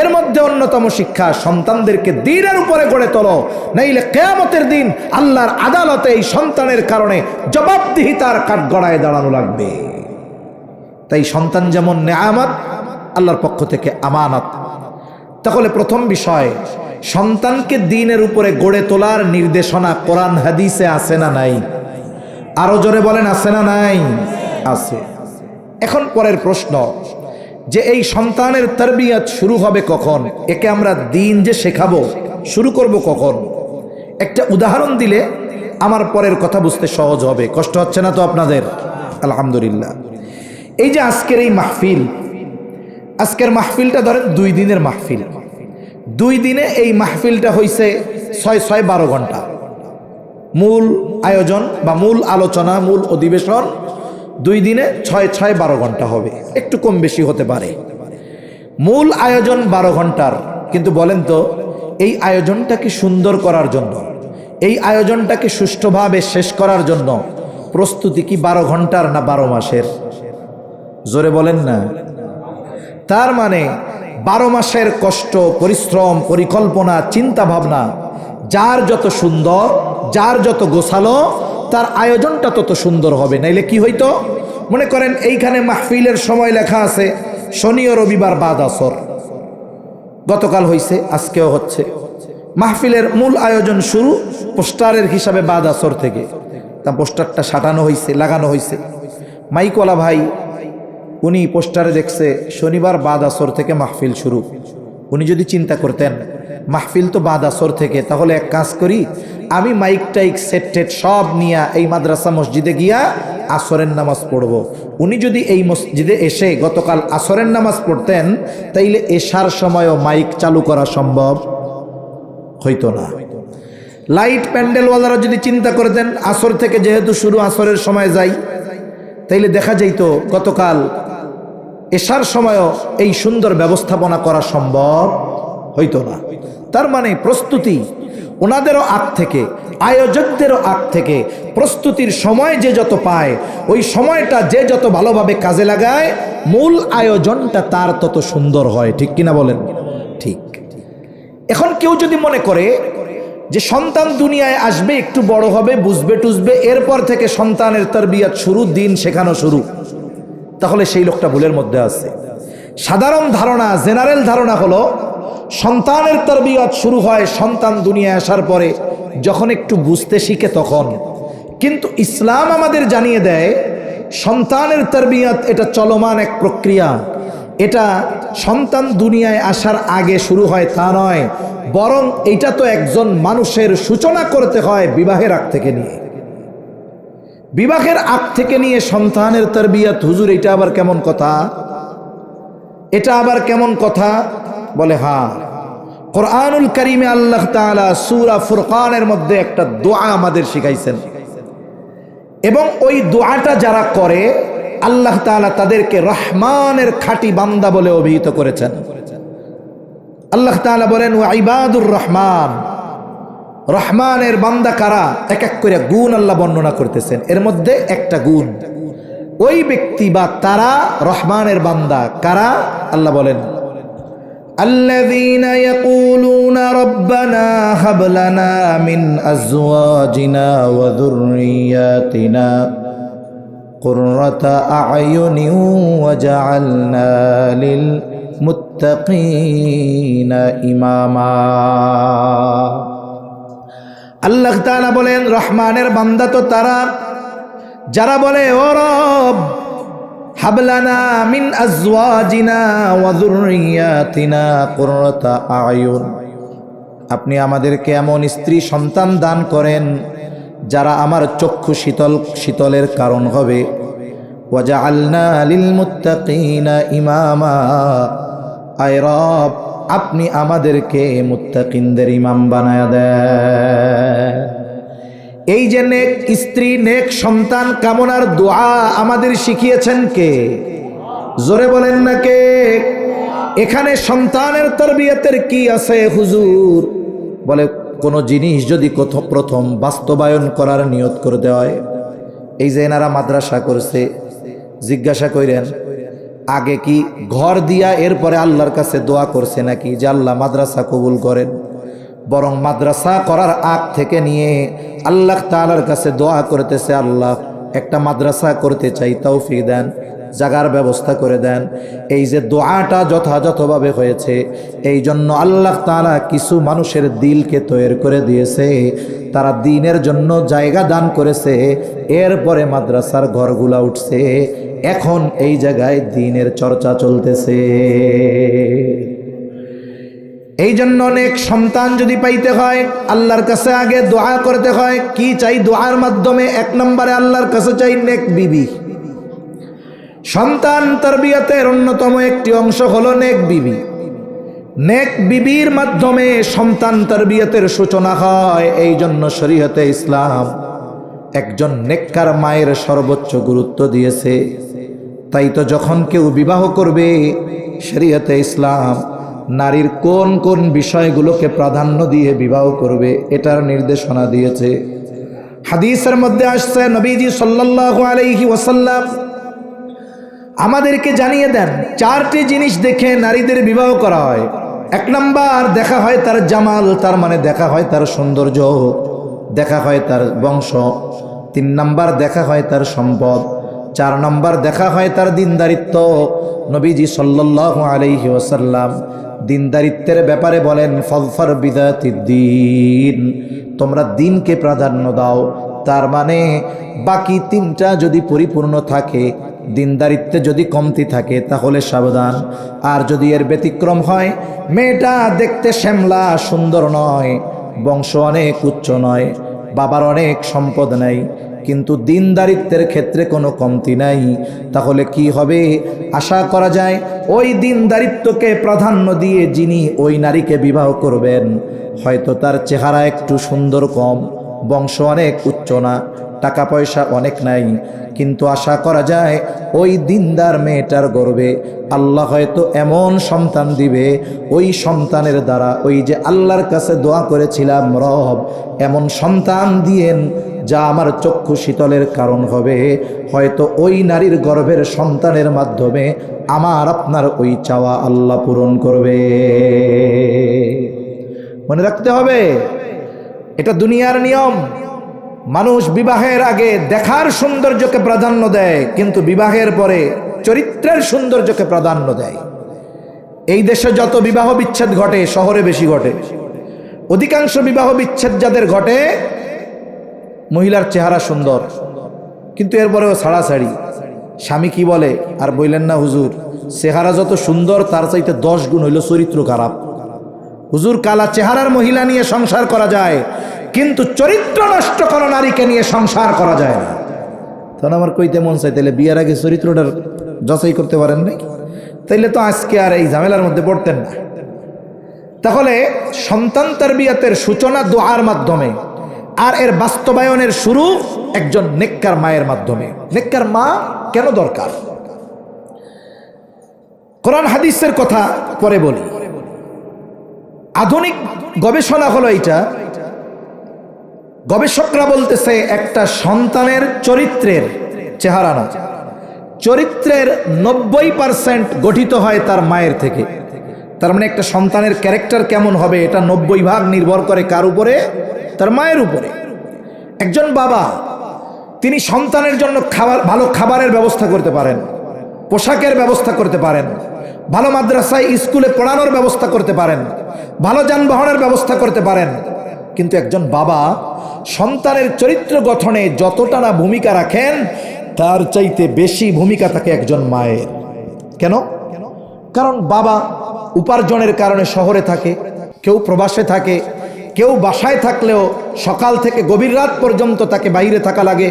এর মধ্যে অন্যতম শিক্ষা, সন্তানদেরকে দ্বীনের উপরে গড়ে তোলো, নাইলে কিয়ামতের দিন আল্লাহর আদালতে এই সন্তানের কারণে জবাবদিহিতার কাঠগড়ায় দাঁড়ানো লাগবে। তাই সন্তান যেমন নেয়ামত, আল্লাহর পক্ষ থেকে আমানত। তাহলে প্রথম বিষয়, সন্তানকে দ্বীনের উপরে গড়ে তোলার নির্দেশনা কোরআন হাদিসে আছে না নাই? আরো জোরে বলেন, আছে না নাই? আছে। এখন পরের প্রশ্ন, যে এই সন্তানের তারবিয়াত শুরু হবে কখন? একে আমরা দ্বীন যে শেখাবো শুরু করব কখন? একটা উদাহরণ দিলে আমার পরের কথা বুঝতে সহজ হবে। কষ্ট হচ্ছে না তো আপনাদের? আলহামদুলিল্লাহ। এই যে আজকের এই মাহফিল, আজকের মাহফিলটা ধরেন 2 দিনের মাহফিল। 2 দিনে এই মাহফিলটা হইছে 6-12 ঘন্টা। মূল আয়োজন বা মূল আলোচনা, মূল অধিবেশন 2 দিনে 6-12 ঘন্টা হবে, একটু কম বেশি হতে পারে। মূল আয়োজন 12 ঘন্টার। কিন্তু বলেন তো, এই আয়োজনটাকে সুন্দর করার জন্য, এই আয়োজনটাকে সুষ্ঠুভাবে শেষ করার জন্য প্রস্তুতি কি 12 ঘন্টার না 12 মাসের? জোরে বলেন না। তার মানে 12 মাসের কষ্ট, পরিশ্রম, পরিকল্পনা, চিন্তা ভাবনা, যার যত সুন্দর, যার যত গোছালো, তার আয়োজনটা তত সুন্দর হবে। নাইলে কি হইতো? মনে করেন এইখানে মাহফিলের সময় লেখা আছে শনি ও রবিবার বাদ আসর, গতকাল হইছে, আজকেও হচ্ছে। মাহফিলের মূল আয়োজন শুরু পোস্টারের হিসাবে বাদ আসর থেকে, তা পোস্টারটা সাটানো হয়েছে, লাগানো হয়েছে। মাইকওয়ালা ভাই উনি পোস্টারে দেখছে শনিবার বাদ আসর থেকে মাহফিল শুরু। উনি যদি চিন্তা করতেন মাহফিল তো বাদ আসর থেকে, তাহলে এক কাজ করি, আমি মাইক টাইক সেট টেট সব নিয়ে এই মাদ্রাসা মসজিদে গিয়া আসরের নামাজ পড়ব। উনি যদি এই মসজিদে এসে গতকাল আসরের নামাজ পড়তেন, তাইলে এশার সময়ও মাইক চালু করা সম্ভব হইতো না। লাইট প্যান্ডেলওয়ালারা যদি চিন্তা করতেন আসর থেকে যেহেতু শুরু, আসরের সময় যাই, তাইলে দেখা যাইতো গতকাল এশার সময়ও এই সুন্দর ব্যবস্থাপনা করা সম্ভব হইতো না। তার মানে প্রস্তুতি ওনাদেরও আগ থেকে, আয়োজকদেরও আগ থেকে প্রস্তুতির সময় যে যত পায়, ওই সময়টা যে যত ভালোভাবে কাজে লাগায়, মূল আয়োজনটা তার তত সুন্দর হয়। ঠিক কিনা বলেন? ঠিক। এখন কেউ যদি মনে করে যে সন্তান দুনিয়ায় আসবে, একটু বড় হবে, বুঝবে টুঝবে, এরপর থেকে সন্তানের তারবিয়াত শুরু, দিন শেখানো শুরু, তাহলে সেই লোকটা ভুলের মধ্যে আছে। সাধারণ ধারণা, জেনারেল ধারণা হলো সন্তানের তারবিয়াত শুরু হয় সন্তান দুনিয়ায় আসার পরে, যখন একটু বুঝতে শিখে তখন। কিন্তু ইসলাম আমাদের জানিয়ে দেয় সন্তানের তারবিয়াত এটা চলমান এক প্রক্রিয়া। এটা সন্তান দুনিয়ায় আসার আগে শুরু হয় তা নয়, বরং এটা তো একজন মানুষের সূচনা করতে হয় বিবাহের আগ থেকে নিয়ে। বিবাহের আগ থেকে নিয়ে সন্তানের তারবিয়াত, হুজুর এটা আবার কেমন কথা? এটা আবার কেমন কথা? বলে হ্যাঁ, কোরআনুল কারীমে আল্লাহ তাআলা সূরা ফুরকানের মধ্যে একটা দোয়া আমাদের শিখাইছেন, এবং ওই দোয়াটা যারা করে আল্লাহ তাআলা তাদেরকে রহমানের খাঁটি বান্দা বলে অভিহিত করেছেন। আল্লাহ তাআলা বলেন ওয়া ইবাদুর রহমান, রহমানের বান্দা কারা? এক এক করে গুণ আল্লাহ বর্ণনা করতেছেন। এর মধ্যে একটা গুণ, ওই ব্যক্তি বা তারা রহমানের বান্দা কারা? আল্লাহ বলেন আল্লাযীনা ইয়াকুলুনা রাব্বানা হাব লানা মিন আজওয়াজিনা ওয়া যুররিয়াতিনা কুররাতা আ'য়ুনিন ওয়াজআলনা লিল মুত্তাকিনা ইমামা। আল্লাহ তাআলা বলেন রহমানের বান্দা তো তারা যারা বলে ও রব হাবলানা মিন আজওয়াজিনা ওয়া যুররিয়াতিনা কুররাতা আ'য়ুন, আপনি আমাদেরকে এমন স্ত্রী সন্তান দান করেন যারা আমার চক্ষু শীতলের কারণ হবে। ওয়াজআলনা লিল মুত্তাকিনা ইমামা, আয় রব আপনি আমাদেরকে মুত্তাকিনদের ইমাম বানায়া দেন। এই যে নেক স্ত্রী, নেক সন্তান কামনার দোয়া আমাদের শিখিয়েছেন কে? জোরে বলেন না কে? এখানে সন্তানের তারবিয়াতের কি আছে হুজুর? বলে কোন জিনিস যদি প্রথম বাস্তবায়ন করার নিয়ত করতে হয়, এই যে এনারা মাদ্রাসা করছে, জিজ্ঞাসা করেন আগে কি ঘর দিয়া এরপরে আল্লাহর কাছে দোয়া করছে নাকি যে আল্লাহ মাদ্রাসা কবুল করেন? বরং মাদ্রাসা করার আগ থেকে নিয়ে আল্লাহ তাআলার কাছে দোয়া করতেছে, আল্লাহ একটা মাদ্রাসা করতে চাই, তৌফিক দেন, জায়গার ব্যবস্থা করে দেন। এই যে দোয়াটা যথাযথভাবে হয়েছে, এই জন্য আল্লাহ তাআলা কিছু মানুষের দিলকে তৈরি করে দিয়েছে, তারা দ্বীনের জন্য জায়গা দান করেছে, এরপরে মাদ্রাসার ঘরগুলা উঠছে, এখন এই জায়গায় দ্বীনের চর্চা চলতেছে। এই জন্য অনেক সন্তান যদি পাইতে হয় আল্লাহর কাছে আগে দোয়া করতে হয়। কি চাই দোয়ার মাধ্যমে? এক নম্বরে আল্লাহর কাছে চাই নেক বিবি। সন্তান তারবিয়াতের অন্যতম একটি অংশ হলো নেক বিবি। নেক বিবির মাধ্যমে সন্তান তারবিয়াতের সূচনা হয়। এই জন্য শরীয়তে ইসলাম একজন নেককার মায়ের সর্বোচ্চ গুরুত্ব দিয়েছে। তাই তো যখন কেউ বিবাহ করবে, শরীয়তে ইসলাম নারীর কোন কোন বিষয়গুলোকে প্রাধান্য দিয়ে বিবাহ করবে এটার নির্দেশনা দিয়েছে। হাদিসের মধ্যে আসছে নবীজি সাল্লাল্লাহু আলাইহি ওয়াসাল্লাম আমাদেরকে জানিয়ে দেন চারটি জিনিস দেখে নারীদের বিবাহ করা হয়। এক নাম্বার, দেখা হয় তার জামাল, তার মানে দেখা হয় তার সৌন্দর্য, দেখা হয় তার বংশ। 3 নাম্বার, দেখা হয় তার সম্পদ। 4 নাম্বার, দেখা হয় তার দিনদারিত্ব। নবীজি সাল্লাল্লাহু আলাইহি ওয়াসাল্লাম দিনদারিত্বের ব্যাপারে বলেন ফাযফার বিযাতিদ্দীন, তোমরা দিনকে প্রাধান্য দাও। তার মানে বাকি 3টা যদি পরিপূর্ণ থাকে, দিনদারিত্বে যদি কমতি থাকে তাহলে সাবধান। আর যদি এর ব্যতিক্রম হয়, মেয়েটা দেখতে শ্যামলা সুন্দর নয়, বংশ অনেক উচ্চ নয়, বাবার অনেক সম্পদ নাই, কিন্তু দিনদারিত্বের ক্ষেত্রে কোনো কমতি নাই, তাহলে কি হবে? আশা করা যায় ওই দিনদারিত্বকে প্রাধান্য দিয়ে যিনি ওই নারীকে বিবাহ করবেন, হয়তো তার চেহারা একটু সুন্দর কম, বংশ অনেক উচ্চ না, টাকা পয়সা অনেক নাই, কিন্তু আশা করা যায় ওই দিনদার মেয়েটার গর্ভে আল্লাহ হয়তো এমন সন্তান দিবে, ওই সন্তানের দ্বারা ওই যে আল্লাহর কাছে দোয়া করেছিলাম, রব এমন সন্তান দিয়েন যা আমার চক্ষু শীতলের কারণ হবে, হয়তো ওই নারীর গর্ভের সন্তানের মাধ্যমে আমার আপনার ওই চাওয়া আল্লাহ পূরণ করবে। মনে রাখতে হবে, এটা দুনিয়ার নিয়ম। মানুষ বিবাহের আগে দেখার সৌন্দর্যকে প্রাধান্য দেয়, কিন্তু বিবাহের পরে চরিত্রের সৌন্দর্যকে প্রাধান্য দেয়। এই দেশে যত বিবাহ বিচ্ছেদ ঘটে, শহরে বেশি ঘটে। অধিকাংশ বিবাহ বিচ্ছেদ যাদের ঘটে, মহিলার চেহারা সুন্দর, কিন্তু এরপরেও ছাড়াছাড়ি। স্বামী কি বলে, আর বললেন না হুজুর, চেহারা যত সুন্দর তার চাইতে 10 গুণ হইল চরিত্র খারাপ। হুজুর, কালা চেহারার মহিলা নিয়ে সংসার করা যায়, কিন্তু চরিত্র নষ্ট করা নারীকে নিয়ে সংসার করা যায় না। তখন আমার কইতে মন চাই, তাহলে বিয়ের আগে চরিত্রটার যাচাই করতে পারেন নাই, তাইলে তো আজকে আর এই ঝামেলার মধ্যে পড়তেন না। তাহলে সন্তান তারবিয়াতের সূচনা দোয়ার মাধ্যমে, আর এর বাস্তবায়নের শুরু একজন নেককার মায়ের মাধ্যমে। নেককার মা কেন দরকার? কোরআন হাদিসের কথা পরে বলি। আধুনিক গবেষণা হলো এইটা, গবেষকরা বলতেছে একটা সন্তানের চরিত্রের, চেহারা না, চরিত্রের 90% গঠিত হয় তার মায়ের থেকে। তার মানে একটা সন্তানের ক্যারেক্টার কেমন হবে, এটা 90% নির্ভর করে কার উপরে? তার মায়ের উপরে। একজন বাবা, তিনি সন্তানের জন্য ভালো খাবারের ব্যবস্থা করতে পারেন, পোশাকের ব্যবস্থা করতে পারেন, ভালো মাদ্রাসায় স্কুলে পড়ানোর ব্যবস্থা করতে পারেন, ভালো যানবাহনের ব্যবস্থা করতে পারেন, কিন্তু একজন বাবা সন্তানের চরিত্র গঠনে যতটা না ভূমিকা রাখেন, তার চাইতে বেশি ভূমিকা থাকে একজন মায়ের। কেন? কারণ বাবা উপার্জনের কারণে শহরে থাকে, কেউ প্রবাসে থাকে, কেউ বাসায় থাকলেও সকাল থেকে গভীর রাত পর্যন্ত তাকে বাইরে থাকা লাগে।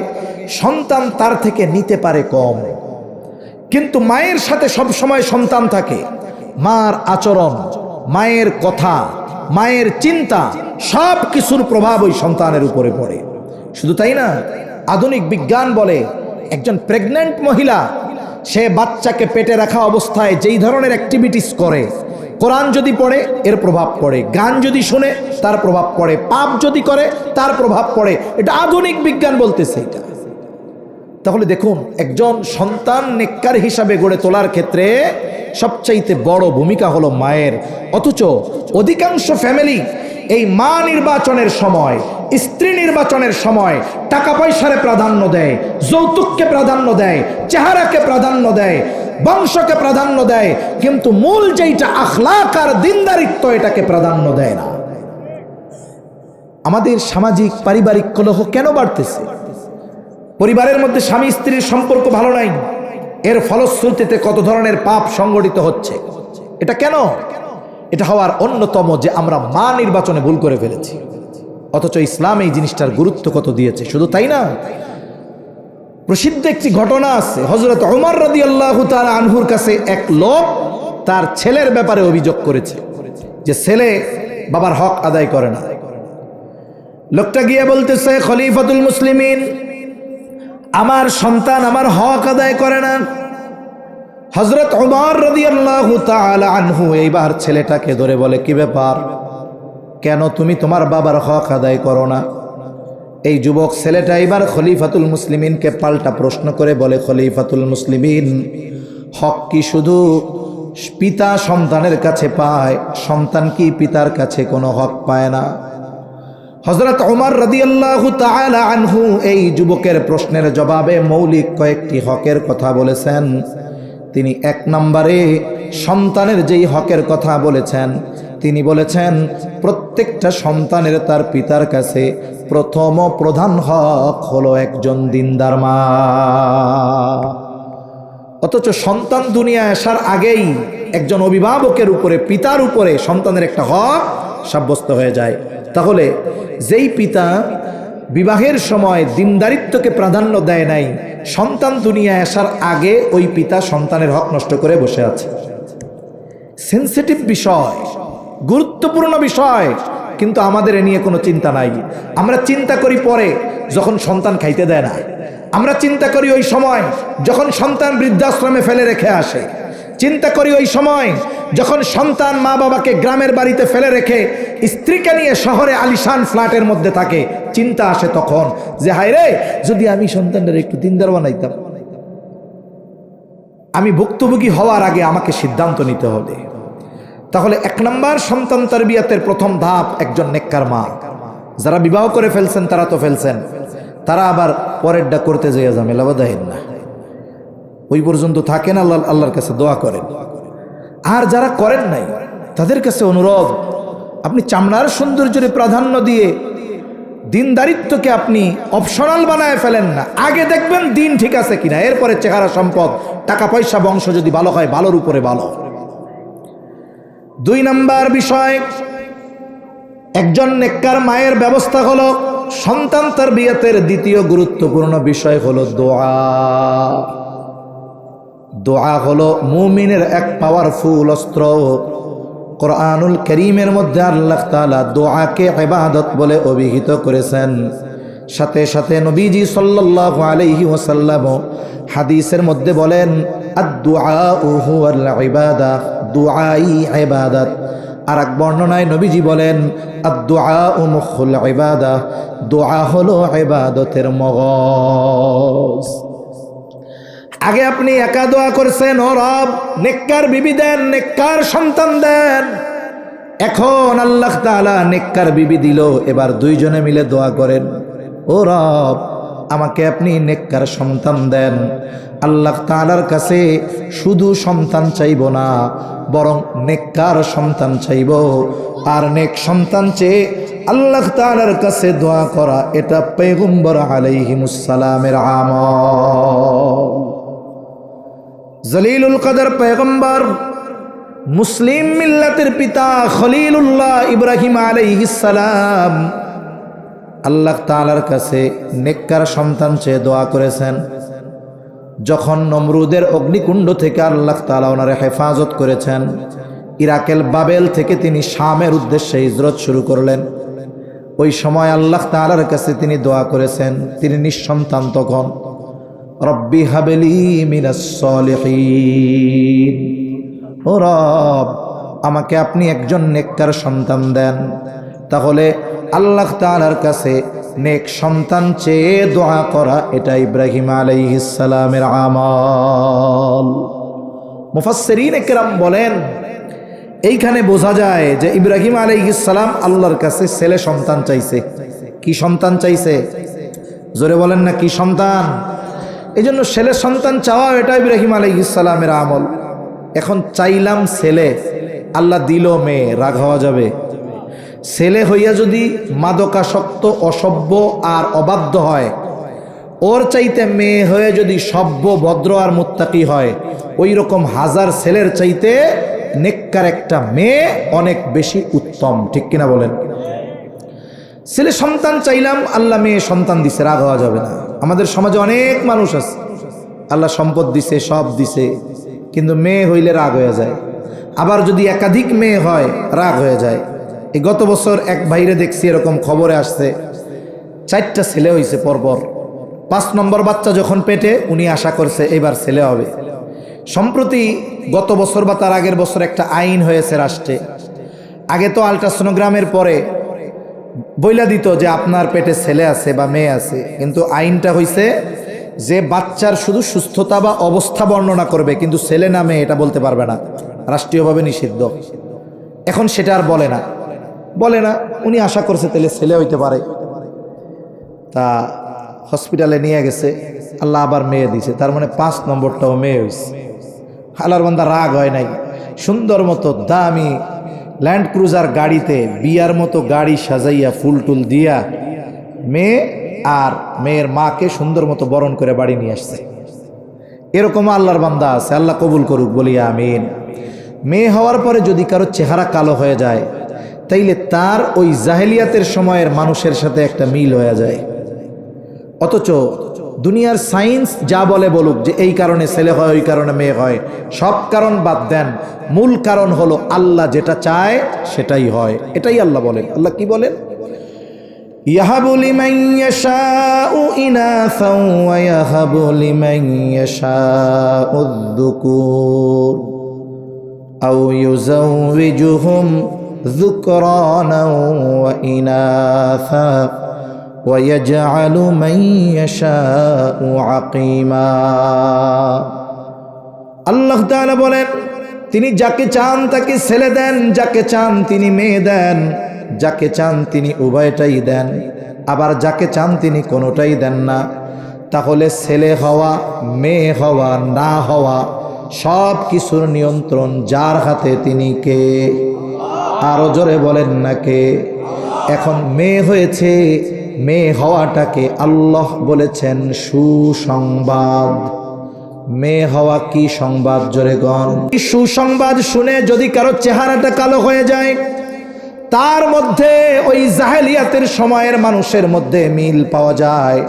সন্তান তার থেকে নিতে পারে কম, কিন্তু মায়ের সাথে সব সময় সন্তান থাকে। মার আচরণ, মায়ের কথা, মায়ের চিন্তা, সব কিছুর প্রভাব ওই সন্তানের উপরে পড়ে। শুধু তাই না, আধুনিক বিজ্ঞান বলে একজন প্রেগন্যান্ট মহিলা, সে বাচ্চাকে পেটে রাখা অবস্থায় যেই ধরনের অ্যাক্টিভিটিস করে, কোরআন যদি পড়ে এর প্রভাব পড়ে, গান যদি শুনে তার প্রভাব পড়ে, পাপ যদি করে তার প্রভাব পড়ে। এটা আধুনিক বিজ্ঞান বলতেছে এটা। তাহলে দেখুন, একজন সন্তান নেককার হিসাবে গড়ে তোলার ক্ষেত্রে সবচাইতে বড় ভূমিকা হলো মায়ের। অথচ অধিকাংশ ফ্যামিলি এই মা নির্বাচনের সময়, স্ত্রী নির্বাচনের সময় টাকা পয়সারে প্রাধান্য দেয়, যৌতুককে প্রাধান্য দেয়, চেহারাকে প্রাধান্য দেয়, বংশকে প্রাধান্য দেয়, কিন্তু মূল যেইটা আখলাক আর দিনদারিত্ব, এটাকে প্রাধান্য দেয় না। আমাদের সামাজিক পারিবারিক কলহ কেন বাড়তেছে? পরিবারের মধ্যে স্বামী স্ত্রীর সম্পর্ক ভালো নাই, এর ফলশ্রুতিতে কত ধরনের পাপ সংগঠিত হচ্ছে। এটা কেন? এটা হওয়ার অন্যতম যে আমরা মা নির্বাচনে ভুল করে ফেলেছি। অথচ ইসলাম এই জিনিসটার গুরুত্ব কত দিয়েছে। শুধু তাই না, প্রসিদ্ধ একটি ঘটনা আছে। হযরত ওমর রাদিয়াল্লাহু তাআলা আনহুর কাছে এক লোক তার ছেলের ব্যাপারে অভিযোগ করেছে যে ছেলে বাবার হক আদায় করে না। লোকটা গিয়ে বলতেছে, খলিফাতুল মুসলিমিন, আমার সন্তান আমার হক আদায় করে না। হযরত ওমর রাদিয়াল্লাহু তাআলা আনহু এইবার ছেলেটাকে ধরে বলে, কি ব্যাপার, কেন তুমি তোমার বাবার হক আদায় করো না? এই যুবক ছেলেটা এবার খলিফাতুল মুসলিমিনকে পাল্টা প্রশ্ন করে বলে, খলিফাতুল মুসলিমিন, হক কি শুধু পিতা সন্তানের কাছে পায়? সন্তান কি পিতার কাছে কোনো হক পায় না? হযরত ওমর রাদিয়াল্লাহু তাআলা আনহু এই যুবকের প্রশ্নের জবাবে মৌলিক কয়েকটি হকের কথা বলেছেন। তিনি 1 নম্বরে সন্তানের যেই হকের কথা বলেছেন, তিনি বলেছেন প্রত্যেকটা সন্তানের তার পিতার কাছে প্রথম ও প্রধান হক হলো একজন দিনদার মা। অথচ সন্তান দুনিয়ায় আসার আগেই একজন অভিভাবকের উপরে, পিতার উপরে সন্তানের একটা হক সাব্যস্ত হয়ে যায়। তাহলে যেই পিতা বিবাহের সময় দিনদারিত্বকে প্রাধান্য দেয় নাই, সন্তান দুনিয়ায় আসার আগে ওই পিতা সন্তানের হক নষ্ট করে বসে আছে। সেনসিটিভ বিষয়, গুরুত্বপূর্ণ বিষয়। কিন্তু আমাদের এ নিয়ে কোনো চিন্তা নাই। আমরা চিন্তা করি পরে, যখন সন্তান খাইতে দেয় না। আমরা চিন্তা করি ওই সময় যখন সন্তান বৃদ্ধাশ্রমে ফেলে রেখে আসে। চিন্তা করি ওই সময় যখন সন্তান মা বাবাকে গ্রামের বাড়িতে ফেলে রেখে স্ত্রীকে নিয়ে শহরে আলিশান ফ্ল্যাটের মধ্যে থাকে। চিন্তা আসে তখন যে হায় রে, যদি আমি সন্তানদের একটু দিনদার বানাইতাম। আমি ভুক্তভোগী হওয়ার আগে আমাকে সিদ্ধান্ত নিতে হবে। তাহলে 1 নম্বর সন্তান তারবিয়াতের প্রথম ধাপ একজন নেককার মা। যারা বিবাহ করে ফেলছেন তারা তো ফেলছেন, তারা আবার পরেরটা করতে যেয়ে ঝামেলা বাঁধাইন না। ওই পর্যন্ত থাকেন, আল্লাহর কাছে দোয়া করেন। আর যারা করেন নাই তাদের কাছে অনুরোধ, আপনি চামড়ার সৌন্দর্যের প্রাধান্য দিয়ে দিনদারিত্বকে আপনি অপশনাল বানায় ফেলেন না। আগে দেখবেন দিন ঠিক আছে কিনা, এরপরে চেহারা, সম্পদ, টাকা পয়সা, বংশ যদি ভালো হয়, ভালোর উপরে ভালো। 2 নম্বর বিষয়, একজন নেককার মায়ের ব্যবস্থা হলো সন্তান তারবিয়াতের দ্বিতীয় গুরুত্বপূর্ণ বিষয় হলো দোয়া। দোয়া হলো মুমিনের এক পাওয়ারফুল অস্ত্র। কোরআনুল কারীমের মধ্যে আল্লাহ তাআলা দোয়াকে ইবাদত বলে অভিহিত করেছেন। সাথে সাথে নবীজি সাল্লাল্লাহু আলাইহি ওয়াসাল্লাম হাদিসের মধ্যে বলেন, আদ-দুআউ হুয়াল ইবাদাহ, দুআই ইবাদত। আর এক বর্ণনায় নবীজি বলেন, আদ-দুআউ মুখুল ইবাদাহ, দোয়া হলো ইবাদতের মগজ। আগে আপনি একা দোয়া করছেন, ও রব নেককার বিবি দেন, নেককার সন্তান দেন। এখন আল্লাহ তাআলা নেককার বিবি দিল, এবার 2 জনে মিলে দোয়া করেন, ও রব আমাকে আপনি নেককার সন্তান দেন। আল্লাহ তাআলার কাছে শুধু সন্তান চাইব না, বরং নেককার সন্তান চাইব। আর নেক সন্তান চেয়ে আল্লাহ তাআলার কাছে দোয়া করা, এটা পয়গম্বর আলাইহিমুস সালামের আমল। জলিলুল কদর পয়গম্বর, মুসলিম মিল্লাতের পিতা খলিলুল্লাহ ইব্রাহিম আলাইহিস সালাম আল্লাহ তাআলার কাছে নেককার সন্তান চেয়ে দোয়া করেছেন। যখন নমরুদের অগ্নিকুণ্ড থেকে আল্লাহ তাআলা ওনারে হেফাজত করেছেন, ইরাকেল বাবেল থেকে তিনি শামের উদ্দেশ্যে হিজরত শুরু করলেন, ওই সময় আল্লাহ তাআলার কাছে তিনি দোয়া করেছেন। তিনি নিঃসন্তান তখন, রব্বি হাবলি মিনাস সলিহিন, ও রব আমাকে আপনি একজন নেককার সন্তান দেন। তাহলে আল্লাহ তাআলার কাছে নেক সন্তান চেয়ে দোয়া করা, এটা ইব্রাহিম আলাইহিস সালামের আমল। মুফাসসিরিন কেরাম বলেন, এইখানে বোঝা যায় যে ইব্রাহিম আলাইহিস সালাম আল্লাহর কাছে ছেলে সন্তান চাইছে। কি সন্তান চাইছে? জোরে বলেন না, কি সন্তান? এই জন্য ছেলে সন্তান চাওয়া, এটা ইব্রাহিম আলাইহিস সালামের আমল। এখন চাইলাম ছেলে, আল্লাহ দিল মেয়ে, রাগ হওয়া যাবে? ছেলে হইয়া যদি মাদকাসক্ত, অসভ্য আর অবাধ্য হয়, ওর চাইতে মেয়ে হয়ে যদি সভ্য, ভদ্র আর মুত্তাকি হয়, ওই রকম 1000 ছেলের চাইতে নেককার একটা মেয়ে অনেক বেশি উত্তম। ঠিক কিনা বলেন? ছেলে সন্তান চাইলাম, আল্লাহ মেয়ে সন্তান দিছে, রাগ হওয়া যাবে না। আমাদের সমাজে অনেক মানুষ আছে, আল্লাহ সম্পদ দিছে, সব দিছে, কিন্তু মেয়ে হইলে রাগ হয়ে যায়। আবার যদি একাধিক মেয়ে হয়, রাগ হয়ে যায়। এই গত বছর এক ভাইরে দেখছি, এরকম খবরে আসছে, 4টা ছেলে হয়েছে পরপর। 5 নম্বর বাচ্চা যখন পেটে, উনি আশা করছে এবার ছেলে হবে। সম্প্রতি গত বছর বা তার আগের বছর একটা আইন হয়েছে রাষ্ট্রে। আগে তো আলট্রাসোনোগ্রামের পরে বইলা দিত যে আপনার পেটে ছেলে আছে বা মেয়ে আছে, কিন্তু আইনটা হইছে যে বাচ্চার শুধু সুস্থতা বা অবস্থা বর্ণনা করবে, কিন্তু ছেলে না মেয়ে এটা বলতে পারবে না, রাষ্ট্রীয়ভাবে নিষিদ্ধ। এখন সেটা আর বলে না। উনি আশা করছে তাহলে ছেলে হইতে পারে। তা হসপিটালে নিয়ে গেছে, আল্লাহ আবার মেয়ে দিছে, তার মানে 5 নম্বরটাও মেয়ে হয়েছে। আল্লাহর বান্দা রাগ হয় নাই, সুন্দর মতো দামি ল্যান্ড ক্রুজার গাড়িতে বিয়ার মতো গাড়ি সাজাইয়া ফুল টুল দিয়া মেয়ে আর মেয়ের মাকে সুন্দর মতো বরণ করে বাড়ি নিয়ে আসছে। এরকম আল্লাহর বান্দা আছে, আল্লাহ কবুল করুক, বলি আমিন। মেয়ে হওয়ার পরে যদি কারো চেহারা কালো হয়ে যায়, তাইলে তার ওই জাহেলিয়াতের সময়ের মানুষের সাথে একটা মিল হয়ে যায়। অথচ দুনিয়ার সায়েন্স যা বলে বলুক যে এই কারণে ছেলে হয় ওই কারণে মেয়ে হয়, সব কারণ বাদ দেন, মূল কারণ হলো আল্লাহ যেটা চায় সেটাই হয়। এটাই আল্লাহ বলেন। আল্লাহ কি বলেন? ইয়াহাবু লিমান ইয়াশাউ ইনাসাও ওয়া ইয়াহাবু লিমান ইয়াশাউ যুকুর আও ইউযাওবিজুহুম যুকরানাও ওয়া ইনাসা ওয়া ইয়াজআলু মান ইয়াশাউ আকিমা। আল্লাহ তাআলা বলেন, তিনি যাকে চান তাকে ছেলে দেন, যাকে চান তিনি মেয়ে দেন, যাকে চান তিনি উভয়টাই দেন, আবার যাকে চান তিনি কোনোটাই দেন না। তাহলে ছেলে হওয়া মেয়ে হওয়া না হওয়া সব কিছুর নিয়ন্ত্রণ যার হাতে তিনি কে? আরো জোরে বলেন না কে? এখন মেয়ে হয়েছে, মেয়ে হওয়াটাকে আল্লাহ বলেছেন সুসংবাদ। মেয়ে হওয়া কি সংবাদ? জোরে গণ। সুসংবাদ শুনে যদি কারো চেহারাটা কালো হয়ে যায়, তার মধ্যে ওই জাহেলিয়াতের সময়ের মানুষের মধ্যে মিল পাওয়া যায়।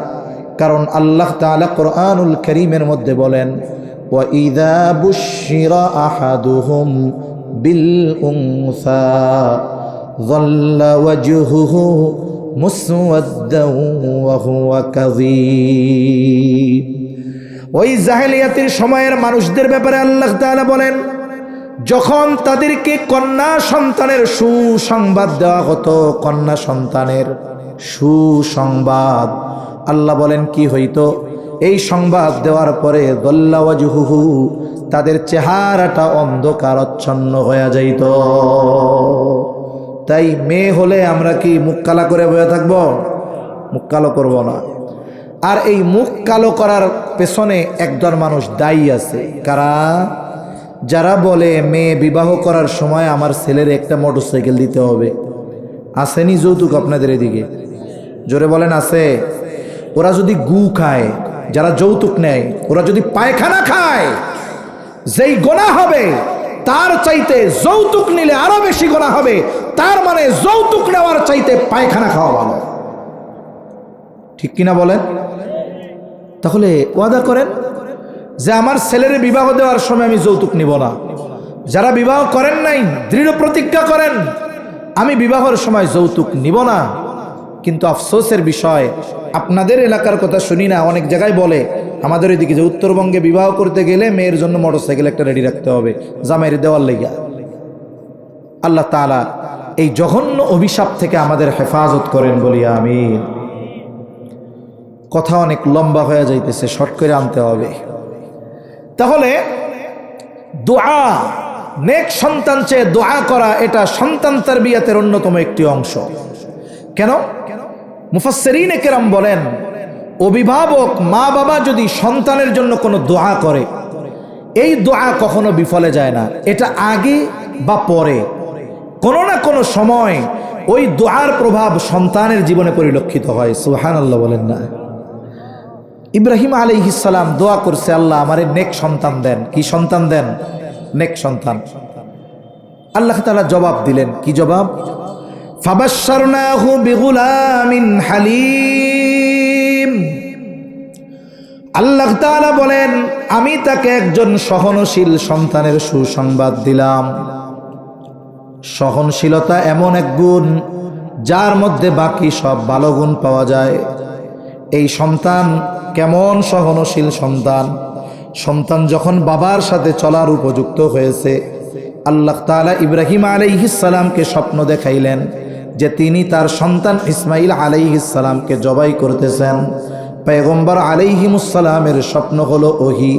কারণ আল্লাহ তাআলা কোরআনুল কারীমের মধ্যে বলেন, ওয়া ইযা বুশিরা আহাদুহুম বিল উনসা যাল্লা ওয়াজহুহু মুসওয়াদ্দান ওয়া হুয়া কাযীব। ওই জাহেলিয়াতের সময়ের মানুষদের ব্যাপারে আল্লাহ তাআলা বলেন, যখন তাদেরকে কন্যা সন্তানের সুসংবাদ দেওয়া হতো, কন্যা সন্তানের সুসংবাদ, আল্লাহ বলেন কি হইতো? এই সংবাদ দেওয়ার পরে যাল্লা ওয়াজহুহু, তাদের চেহারাটা অন্ধকারাচ্ছন্ন হয়ে যাইত। তাই মেয়ে হলে আমরা কি মুখ কালা করে বসে থাকবো? মুখ কালো করব না। আর এই মুখ কালো করার পেছনে একদল মানুষ দায়ী আছে। কারা? যারা বলে মেয়ে বিবাহ করার সময় আমার ছেলের একটা মোটরসাইকেল দিতে হবে। আসেনি যৌতুক আপনাদের এদিকে? জোরে বলেন আছে? ওরা যদি গু খায়, যারা যৌতুক নেয়, ওরা যদি পায়খানা খায়, যেই গোনা হবে তার চাইতে যৌতুক নিলে আরো বেশি গোনা হবে। তার মানে যৌতুক নেওয়ার চাইতে পায়খানা খাওয়া ভালো। ঠিক কিনা বলেন? তাহলে ওয়াদা করেন যে আমার ছেলের বিবাহ দেওয়ার সময় আমি যৌতুক নিব না। যারা বিবাহ করেন নাই, দৃঢ় প্রতিজ্ঞা করেন আমি বিবাহের সময় যৌতুক নিব না। কিন্তু আফসোসের বিষয়, আপনাদের এলাকার কথা শুনি না, অনেক জায়গায় বলে আমাদের এদিকে যে উত্তরবঙ্গে বিবাহ করতে গেলে মেয়ের জন্য মোটরসাইকেল একটা রেডি রাখতে হবে জামাইয়ের দেওয়ার লেগা। আল্লাহ তাআলা এই জঘন্য অভিশাপ থেকে আমাদের হেফাজত করেন বলি আমিন। কথা অনেক লম্বা হয়ে যাইতেছে, শর্ট করে আনতে হবে। তাহলে দোয়া, নেক সন্তান চেয়ে দোয়া করা, এটা সন্তান তারবিয়াতের অন্যতম একটি অংশ। কেন? মুফাসসিরিনে কেরাম বলেন, অভিভাবক মা বাবা যদি সন্তানের জন্য কোনো দোয়া করে, এই দোয়া কখনো বিফলে যায় না। এটা আগে বা পরে কোনো না কোনো সময় ওই দোয়ার প্রভাব সন্তানের জীবনে পরিলক্ষিত হয়। সুবহানাল্লাহ বলেন না? ইব্রাহিম আলাইহিস সালাম দোয়া করছে, আল্লাহ আমারে নেক সন্তান দেন। কি সন্তান দেন? নেক সন্তান। আল্লাহ তাআলা জবাব দিলেন। কি জবাব? ফাবাশশারনাহু বিগুলামিন হালিম। আল্লাহ তাআলা বলেন, আমি তাকে একজন সহনশীল সন্তানের সুসংবাদ দিলাম। সহনশীলতা এমন এক গুণ যার মধ্যে বাকি সব ভালো গুণ পাওয়া যায়। এই সন্তান কেমন সহনশীল সন্তান? সন্তান যখন বাবার সাথে চলার উপযুক্ত হয়েছে, আল্লাহ তাআলা ইব্রাহিম আলাইহিস সালামকে স্বপ্ন দেখাইলেন যে তিনি তার সন্তান ইসমাইল আলাইহিস সালামকে জবাই করতেছেন। পয়গম্বর আলাইহিমুস সালামের স্বপ্ন হলো ওহী।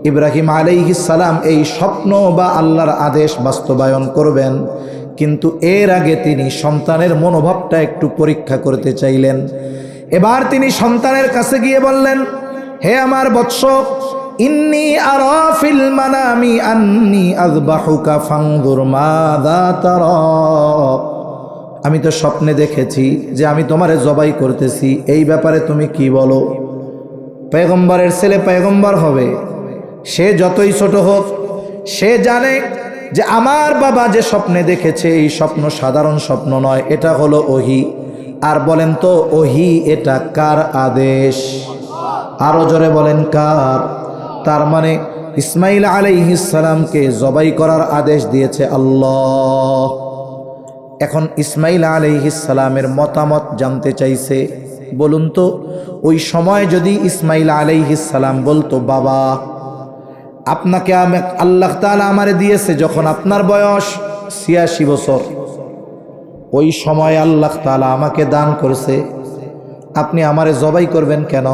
ইব্রাহিম আলাইহিস সালাম এই স্বপ্ন বা আল্লাহর আদেশ বাস্তবায়ন করবেন, কিন্তু এর আগে তিনি সন্তানের মনোভাবটা একটু পরীক্ষা করতে চাইলেন। এবার তিনি সন্তানের কাছে গিয়ে বললেন, হে আমার বৎস, ইন্নী আরা ফিল মানামি আন্নী আযবাহুকা ফানজুর মাযা তারা। আমি তো স্বপ্নে দেখেছি যে আমি তোমারে জবাই করতেছি, এই ব্যাপারে তুমি কি বলো? পয়গম্বরের ছেলে পয়গম্বর হবে, সে যতই ছোট হোক, সে জানে যে আমার বাবা যে স্বপ্নে দেখেছে এই স্বপ্ন সাধারণ স্বপ্ন নয়, এটা হলো ওহী। আর বলেন তো ওহী এটা কার আদেশ? আরো জোরে বলেন কার? তার মানে ইসমাইল আলাইহিস সালামকে জবাই করার আদেশ দিয়েছে আল্লাহ। এখন ইসমাইল আলাইহিস সালামের মতামত জানতে চাইছে। বলুন তো, ওই সময় যদি ইসমাইল আলাইহিস সালাম বলতো, বাবা আপনাকে আল্লাহ তাআলা আমারে দিয়েছে যখন আপনার বয়স ৮৬ বছর, ওই সময় আল্লাহ তাআলা আমাকে দান করেছে, আপনি আমারে জবাই করবেন কেন?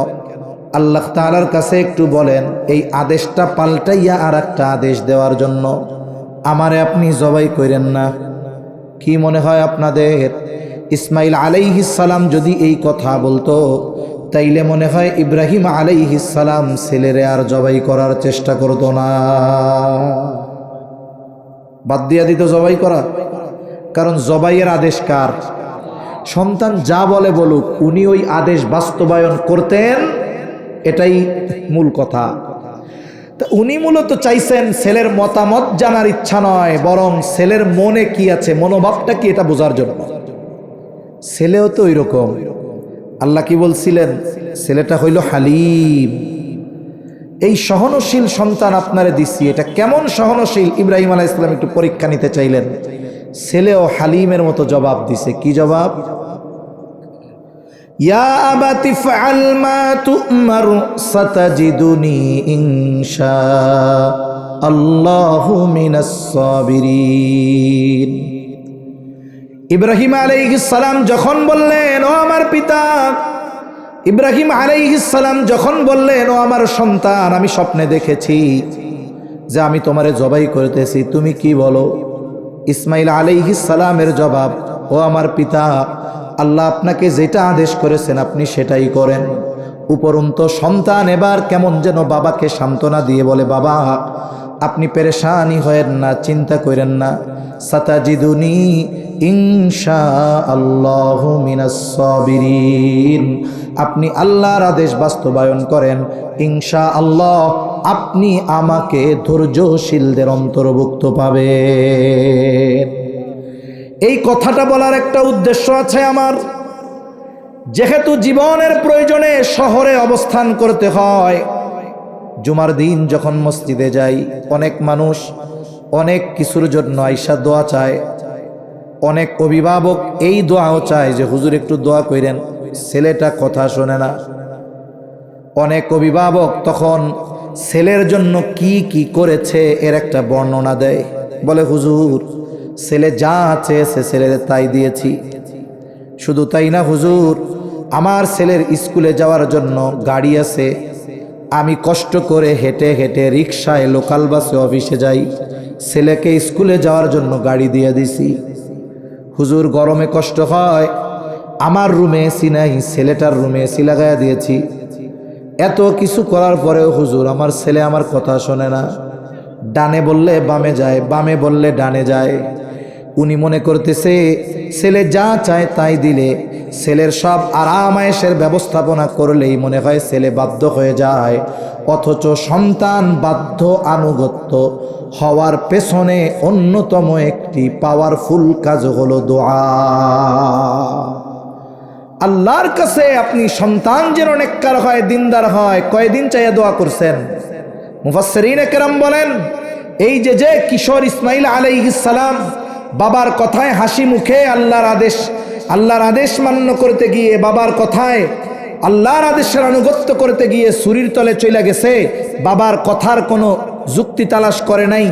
আল্লাহ তাআলার কাছে একটু বলেন এই আদেশটা পাল্টাইয়া আর একটা আদেশ দেওয়ার জন্য আমারে আপনি জবাই করেন না। কি মনে হয় আপনাদের? ইসমাইল আলাইহিস সালাম যদি এই কথা বলতো, তাইলে মনে হয় ইব্রাহিম আলাইহিস সালাম ছেলেরে আর জবাই করার চেষ্টা করতো না, বাদ দিয়া দিত জবাই করা। কারণ জবাইয়ের আদেশ কার? সন্তান যা বলে বলুক, উনি ওই আদেশ বাস্তবায়ন করতেন, এটাই মূল কথা। তা উনি মূলত চাইছেন ছেলের মতামত জানার ইচ্ছা নয়, বরং ছেলের মনে কি আছে, মনোভাবটা কি, এটা বোঝার জন্য। ছেলেও তো ওই রকম। আল্লাহ কি বলছিলেন? ছেলেটা হইল হালিম। এই সহনশীল সন্তান আপনারে দিছি, এটা কেমন সহনশীল? ইব্রাহিম আলাইহিস সালাম একটু পরীক্ষা নিতে চাইলেন, ছেলেও হালিমের মতো জবাব দিছে। কি জবাব? ইয়া আবাতি ফাআল মা তু'মার সাতাজিদুনি ইনশাআল্লাহু মিনাস সাবিরিন। ইব্রাহিম আলাইহিস সালাম যখন বললেন, ও আমার পিতা, ইব্রাহিম আলাইহিস সালাম যখন বললেন, ও আমার সন্তান, আমি স্বপ্নে দেখেছি যে আমি তোমারে জবাই করতেছি, তুমি কি বলো? ইসমাইল আলাইহিস সালামের জবাব, ও আমার পিতা, আল্লাহ আপনাকে যেটা আদেশ করেছেন আপনি সেটাই করেন। উপরন্ত সন্তান এবার কেমন যেন বাবাকে সান্ত্বনা দিয়ে বলে, বাবা আপনি পেরেশানি হয়েন না, চিন্তা করেন না, সাতাজিদুনি ইনশাআল্লাহু মিনাস সাবিরিন। আপনি আল্লাহর আদেশ বাস্তবায়ন করেন, ইনশাআল্লাহ আপনি আমাকে ধৈর্যশীলদের অন্তর্ভুক্ত পাবেন। এই কথাটা বলার একটা উদ্দেশ্য আছে আমার। যেহেতু জীবনের প্রয়োজনে শহরে অবস্থান করতে হয়, জুমার দিন যখন মসজিদে যাই, অনেক মানুষ অনেক কিছুর জন্য আইসা দোয়া চায়। অনেক অভিভাবক এই দোয়াও চায় যে হুজুর একটু দোয়া করেন, ছেলেটা কথা শোনে না। অনেক অভিভাবক তখন ছেলের জন্য কি কি করেছে এর একটা বর্ণনা দেয়, বলে হুজুর ছেলে যা চেয়েছে ছেলের তাই দিয়েছি। শুধু তাই না হুজুর, আমার ছেলের স্কুলে যাওয়ার জন্য গাড়ি আছে, আমি কষ্ট করে হেঁটে হেঁটে রিক্সায় লোকাল বাসে অফিসে যাই, ছেলেকে স্কুলে যাওয়ার জন্য গাড়ি দিয়ে দিছি। হুজুর গরমে কষ্ট হয়, আমার রুমে এসি নাই, ছেলেটার রুমে এসি লাগাইয়া দিয়েছি। এত কিছু করার পরেও হুজুর আমার ছেলে আমার কথা শোনে না, ডানে বললে বামে যায়, বামে বললে ডানে যায়। উনি মনে করতেছে ছেলে যা চায় তাই দিলে, ছেলের সব আরাম আয়েশের ব্যবস্থাপনা করলেই মনে হয় ছেলে বাধ্য হয়ে যায়। অথচ সন্তান বাধ্য আনুগত্য হওয়ার পেছনে অন্যতম একটি পাওয়ারফুল কাজ হলো দোয়া। আল্লাহর কাছে আপনি সন্তান যেন নেককার হয়, দিনদার হয়, কয়দিন চাইয়া দোয়া করছেন? মুফাসসিরিনে কেরাম বলেন, এই যে কিশোর ইসমাইল আলাইহিস সালাম বাবার কথায় হাসি মুখে আল্লাহর আদেশ মান্য করতে গিয়ে, বাবার কথায় আল্লাহর আদেশের আনুগত্য করতে গিয়ে ছুরির তলে চলে গেছে, বাবার কথার কোনো যুক্তি তালাশ করে নাই,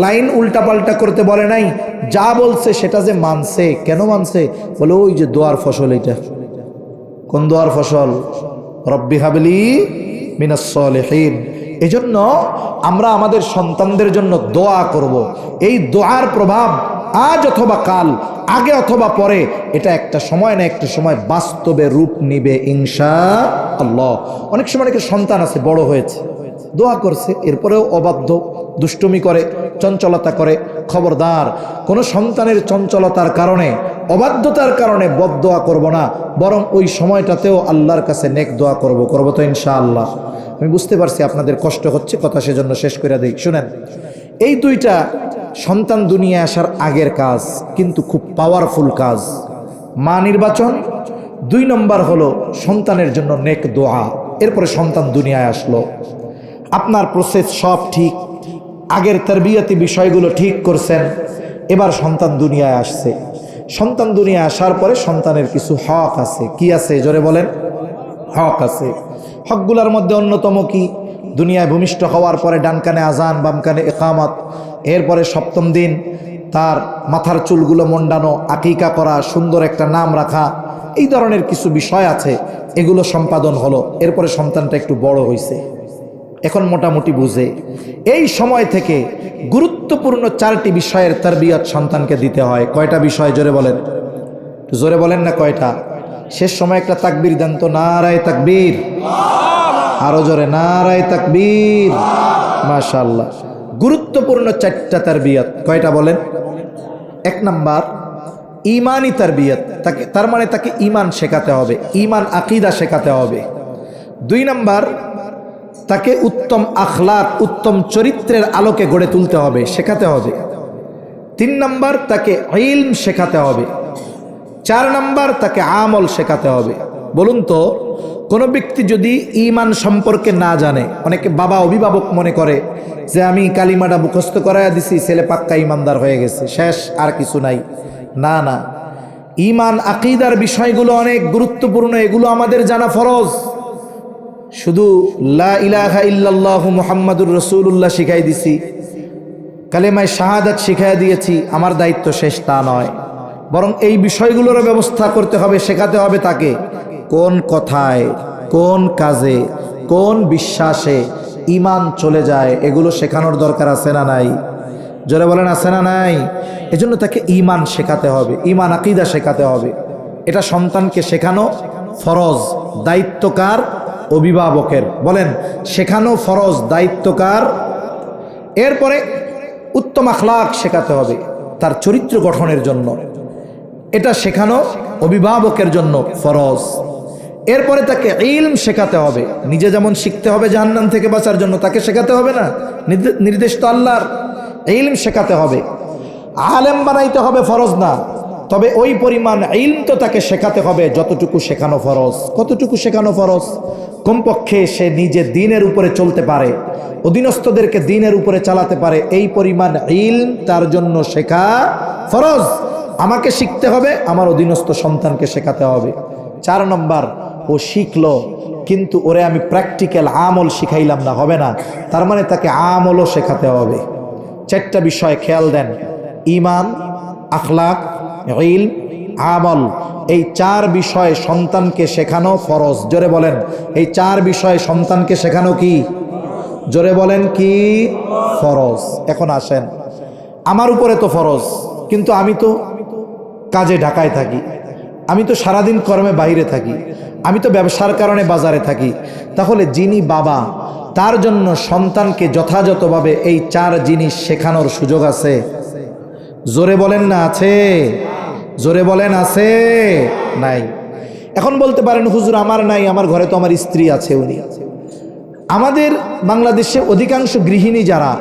লাইন উল্টাপাল্টা করতে বলে নাই, যা বলছে সেটা যে মানছে। কেন মানছে? বলে ওই যে দোয়ার ফসল। এটা কোন দোয়ার ফসল? রব্বি হাবলি মিনাস সালিহিন। এজন্য আমরা আমাদের সন্তানদের জন্য দোয়া করব। এই দোয়ার প্রভাব আজ অথবা কাল, আগে অথবা পরে, এটা একটা সময় না একটা সময় বাস্তবে রূপ নিবে ইনশাআল্লাহ। অনেক সময় অনেকের সন্তান আছে, বড় হয়েছে, দোয়া করছে, এরপরেও অবাধ্য, দুষ্টুমি করে, চঞ্চলতা করে। খবরদার, কোনো সন্তানের চঞ্চলতার কারণে, অবাধ্যতার কারণে বদদোয়া করব না, বরং ওই সময়টাতেও আল্লাহর কাছে নেক দোয়া করব তো ইনশাআল্লাহ। আমি বুঝতে পারছি আপনাদের কষ্ট হচ্ছে, কথা সেজন্য শেষ করে দিই। শুনেন, এই দুইটা সন্তান দুনিয়ায় আসার আগের কাজ, কিন্তু খুব পাওয়ারফুল কাজ। মা নির্বাচন, 2 নম্বর হলো সন্তানের জন্য নেক দোয়া। এরপরে সন্তান দুনিয়ায় আসলো, আপনার প্রসেস সব ঠিক, আগের তারবিয়াতি বিষয়গুলো ঠিক করছেন, এবার সন্তান দুনিয়ায় আসছে। সন্তান দুনিয়ায় আসার পরে সন্তানের কিছু হক আছে। কি আছে জোরে বলেন? হক আছে। হকগুলোর মধ্যে অন্যতম কি? দুনিয়ায় ভূমিষ্ঠ হওয়ার পরে ডান কানে আজান, বাম কানে ইকামত, এরপরে সপ্তম দিন তার মাথার চুলগুলো মন্ডানো, আকিকা করা, সুন্দর একটা নাম রাখা, এই ধরনের কিছু বিষয় আছে, এগুলো সম্পাদন হলো। এরপরে সন্তানটা একটু বড় হয়েছে, এখন মোটামুটি বুঝে। এই সময় থেকে গুরুত্বপূর্ণ 4টি বিষয়ের তারবিয়ত সন্তানকে দিতে হয়। কয়টা বিষয় জোরে বলেন? জোরে বলেন না কয়টা? শেষ সময় একটা তাকবীর দেন তো, নারায়ে তাকবীর, আরো জোরে নারায়ে তাকবীর। মাশাআল্লাহ। গুরুত্বপূর্ণ 4টা তারবিয়ত কয়টা বলেন? 1 নাম্বার ঈমানি তারবিয়ত, তার মানে তাকে ঈমান শেখাতে হবে, ঈমান আকীদা শেখাতে হবে। 2 নাম্বার তাকে উত্তম আখলাক, উত্তম চরিত্রের আলোকে গড়ে তুলতে হবে, শেখাতে হবে। 3 নাম্বার তাকে ইলম শেখাতে হবে। 4 নাম্বার তাকে আমল শেখাতে হবে। বলুন তো, কোনো ব্যক্তি যদি ঈমান সম্পর্কে না জানে, অনেকে বাবা অভিভাবক মনে করে যে আমি কালিমাটা মুখস্থ করাইয়া দিছি, ছেলে পাক্কা ঈমানদার হয়ে গেছে, শেষ, আর কিছু নাই। না না, ঈমান আকীদার বিষয়গুলো অনেক গুরুত্বপূর্ণ, এগুলো আমাদের জানা ফরজ। শুধু লা ইলাহা ইল্লাল্লাহু মুহাম্মাদুর রাসূলুল্লাহ শিখাই দিছি, কালেমায়ে শাহাদাত শিখাই দিয়েছি, আমার দায়িত্ব শেষ, তা নয়। বরং এই বিষয়গুলোর ব্যবস্থা করতে হবে, শেখাতে হবে তাকে কোন কথায়, কোন কাজে, কোন বিশ্বাসে ঈমান চলে যায়, এগুলো শেখানোর দরকার আছে না নাই? জোরে বলেন আছে না নাই? এজন্য তাকে ঈমান শেখাতে হবে, ঈমান আকীদা শেখাতে হবে। এটা সন্তানকে শেখানো ফরজ, দায়িত্বকার অভিভাবকের। বলেন, শেখানো ফরজ, দায়িত্বকার। এরপরে উত্তম আখলাক শেখাতে হবে তার চরিত্র গঠনের জন্য, এটা শেখানো অভিভাবকের জন্য ফরজ। এরপরে তাকে ইলম শেখাতে হবে, নিজে যেমন শিখতে হবে জাহান্নাম থেকে বাঁচার জন্য, তাকে শেখাতে হবে না? নির্দেশ তো আল্লাহর। ইলম শেখাতে হবে, আলেম বানাইতে হবে ফরজ না, তবে ওই পরিমাণ ইলম তো তাকে শেখাতে হবে যতটুকু শেখানো ফরজ। কতটুকু শেখানো ফরজ? কমপক্ষে সে নিজে দ্বীনের উপরে চলতে পারে, অধীনস্থদেরকে দ্বীনের উপরে চালাতে পারে, এই পরিমাণ ইলম তার জন্য শেখা ফরজ। আমাকে শিখতে হবে, আমার অধীনস্থ সন্তানকে শেখাতে হবে। 4 নম্বর, ও শিখলো কিন্তু ওরে আমি প্র্যাকটিক্যাল আমল শিখাইলাম না, হবে না। তার মানে তাকে আমলও শেখাতে হবে। 4টা বিষয় খেয়াল দেন, ঈমান, আখলাক, ইলম, আমল। এই 4 বিষয় সন্তানকে শেখানো ফরজ। জোরে বলেন, এই 4 বিষয় সন্তানকে শেখানো কি? জোরে বলেন কি? ফরজ। এখন আসেন, আমার উপরে তো ফরজ, কিন্তু আমি তো কাজে ঢাকায় থাকি, আমি তো সারাদিন কর্মে বাইরে থাকি, আমি তো ব্যবসার কারণে বাজারে থাকি। তাহলে যিনি বাবা, তার জন্য সন্তানকে যথাযথভাবে এই 4 জিনিস শেখানোর সুযোগ আছে? জোরে বলেন না আছে? জোরে বলেন আছে? নাই। এখন বলতে পারেন, হুজুর আমার নাই, আমার ঘরে তো আমার স্ত্রী আছে। উনি, আমাদের বাংলাদেশে অধিকাংশ গৃহিণী যারা,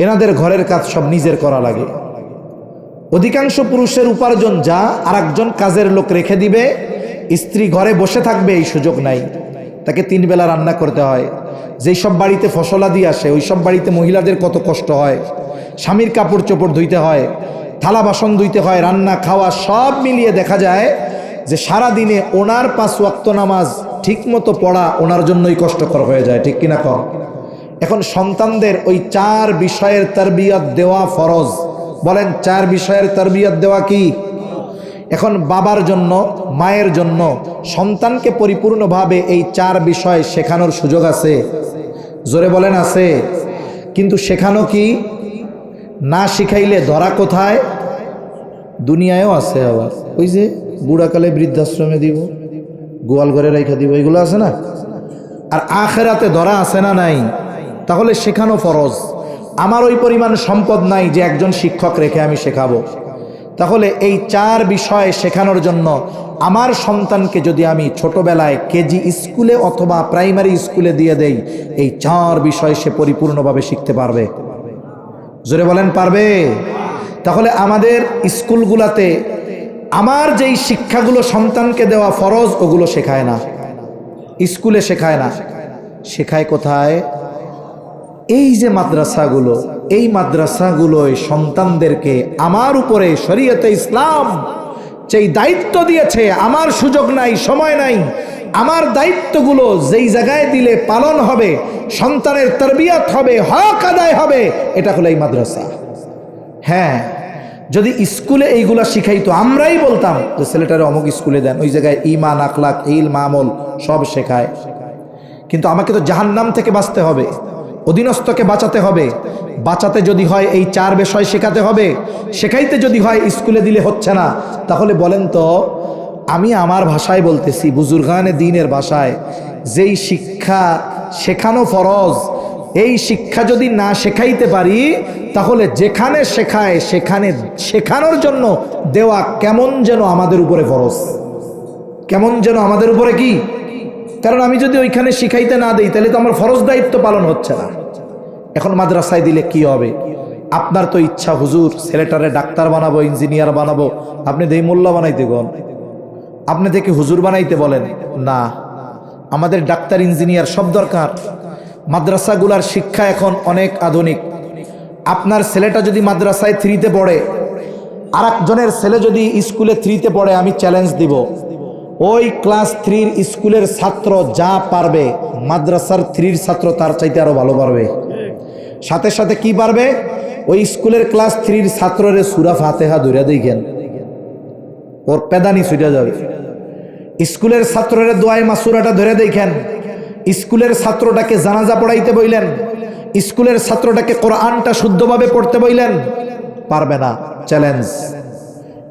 এনাদের ঘরের কাজ সব নিজের করা লাগে। অধিকাংশ পুরুষের উপার্জন যা আরেকজন কাজের লোক রেখে দিবে, স্ত্রী ঘরে বসে থাকবে, এই সুযোগ নাই। তাকে 3 বেলা রান্না করতে হয়। যেই সব বাড়িতে ফসলাদি আসে, ওই সব বাড়িতে মহিলাদের কত কষ্ট হয়। স্বামীর কাপড় চোপড় ধুইতে হয়, থালা বাসন ধুইতে হয়, রান্না খাওয়া সব মিলিয়ে দেখা যায় যে সারা দিনে ওনার 5 ওয়াক্ত নামাজ ঠিক মতো পড়া ওনার জন্যই কষ্টকর হয়ে যায়, ঠিক কিনা কর? এখন সন্তানদের ওই 4 বিষয়ের তারবিয়ত দেওয়া ফরজ। বলেন, 4 বিষয়ের তারবিয়ত দেওয়া কি? এখন বাবার জন্য, মায়ের জন্য সন্তানকে পরিপূর্ণভাবে এই 4 বিষয় শেখানোর সুযোগ আছে? জোরে বলেন আছে? কিন্তু শেখানো কি? না শিখাইলে ধরা কোথায়? দুনিয়ায়ও আছে, আবার ওই যে বুড়াকালে বৃদ্ধাশ্রমে দিব, গোয়াল ঘরে রেখে দিব, এগুলো আছে না? আর আখেরাতে ধরা আছে না নাই? তাহলে শেখানো ফরজ। আমার ওই পরিমাণ সম্পদ নাই যে একজন শিক্ষক রেখে আমি শেখাবো। তাহলে এই 4 বিষয় শেখানোর জন্য আমার সন্তানকে যদি আমি ছোটবেলায় কেজি স্কুলে অথবা প্রাইমারি স্কুলে দিয়ে দেই, এই 4 বিষয় সে পরিপূর্ণভাবে শিখতে পারবে। জোরে বলেন, পারবে? তাহলে আমাদের স্কুলগুলোতে আমার যেই শিক্ষাগুলো সন্তানকে দেওয়া ফরজ, ওগুলো শেখায় না। স্কুলে শেখায় না, শেখায় কোথায়? এই যে মাদ্রাসাগুলো, এই মাদ্রাসাগুলোয় সন্তানদেরকে আমার উপরে শরীয়তে ইসলাম যেই দায়িত্ব দিয়েছে, আমার সুযোগ নাই, সময় নাই, আমার দায়িত্বগুলো যেই জায়গায় দিলে পালন হবে, সন্তানের তরবিয়ত হবে, হক আদায় হবে, এটা হলো এই মাদ্রাসা। হ্যাঁ, যদি স্কুলে এইগুলা শিখাইতো, আমরাই বলতাম যে ছেলেটারে অমুক স্কুলে দেন, ওই জায়গায় ঈমান, আখলাক, ইলম, আমল সব শেখায়। কিন্তু আমাকে তো জাহান্নাম থেকে বাঁচতে হবে, অধীনস্থকে বাঁচাতে হবে। বাঁচাতে যদি হয় এই 4 বিষয় শেখাতে হবে, শেখাইতে যদি হয় স্কুলে দিলে হচ্ছে না, তাহলে বলেন তো, আমি আমার ভাষায় বলতেছি, বুজুর্গানে দ্বীনের ভাষায়, যেই শিক্ষা শেখানো ফরজ, এই শিক্ষা যদি না শেখাইতে পারি, তাহলে যেখানে শেখায় সেখানে শেখানোর জন্য দেওয়া কেমন যেন আমাদের উপরে ফরজ, কেমন যেন আমাদের উপরে কি। কারণ আমি যদি ওইখানে শিখাইতে না দিই, তাহলে তো আমার ফরজ দায়িত্ব পালন হচ্ছে না। এখন মাদ্রাসায় দিলে কি হবে? আপনার তো ইচ্ছা, হুজুর ছেলেটারে ডাক্তার বানাবো, ইঞ্জিনিয়ার বানাবো, আপনি দেই মোল্লা বানাইতে গন, আপনি দেখে হুজুর বানাইতে বলেন না। আমাদের ডাক্তার, ইঞ্জিনিয়ার সব দরকার। মাদ্রাসাগুলার শিক্ষা এখন অনেক আধুনিক। আপনার ছেলেটা যদি মাদ্রাসায় 3তে পড়ে, আর একজনের ছেলে যদি স্কুলে 3তে পড়ে, আমি চ্যালেঞ্জ দিব, ওই ক্লাস 3 স্কুলের ছাত্র যা পারবে, মাদ্রাসার 3 ছাত্র তার চাইতে আরো ভালো পারবে। সাথে সাথে কি পারবে? ওই স্কুলের ক্লাস 3 ছাত্রের সূরা ফাতিহা ধরে দেখেন, ওর পেদানি ছুটে যাবে। স্কুলের ছাত্রের দোয়ায়ে মাসুরাটা ধরে দেখেন। স্কুলের ছাত্রটাকে জানাজা পড়াইতে বইলেন, স্কুলের ছাত্রটাকে কোরআনটা শুদ্ধভাবে পড়তে বইলেন, পারবে না, চ্যালেঞ্জ।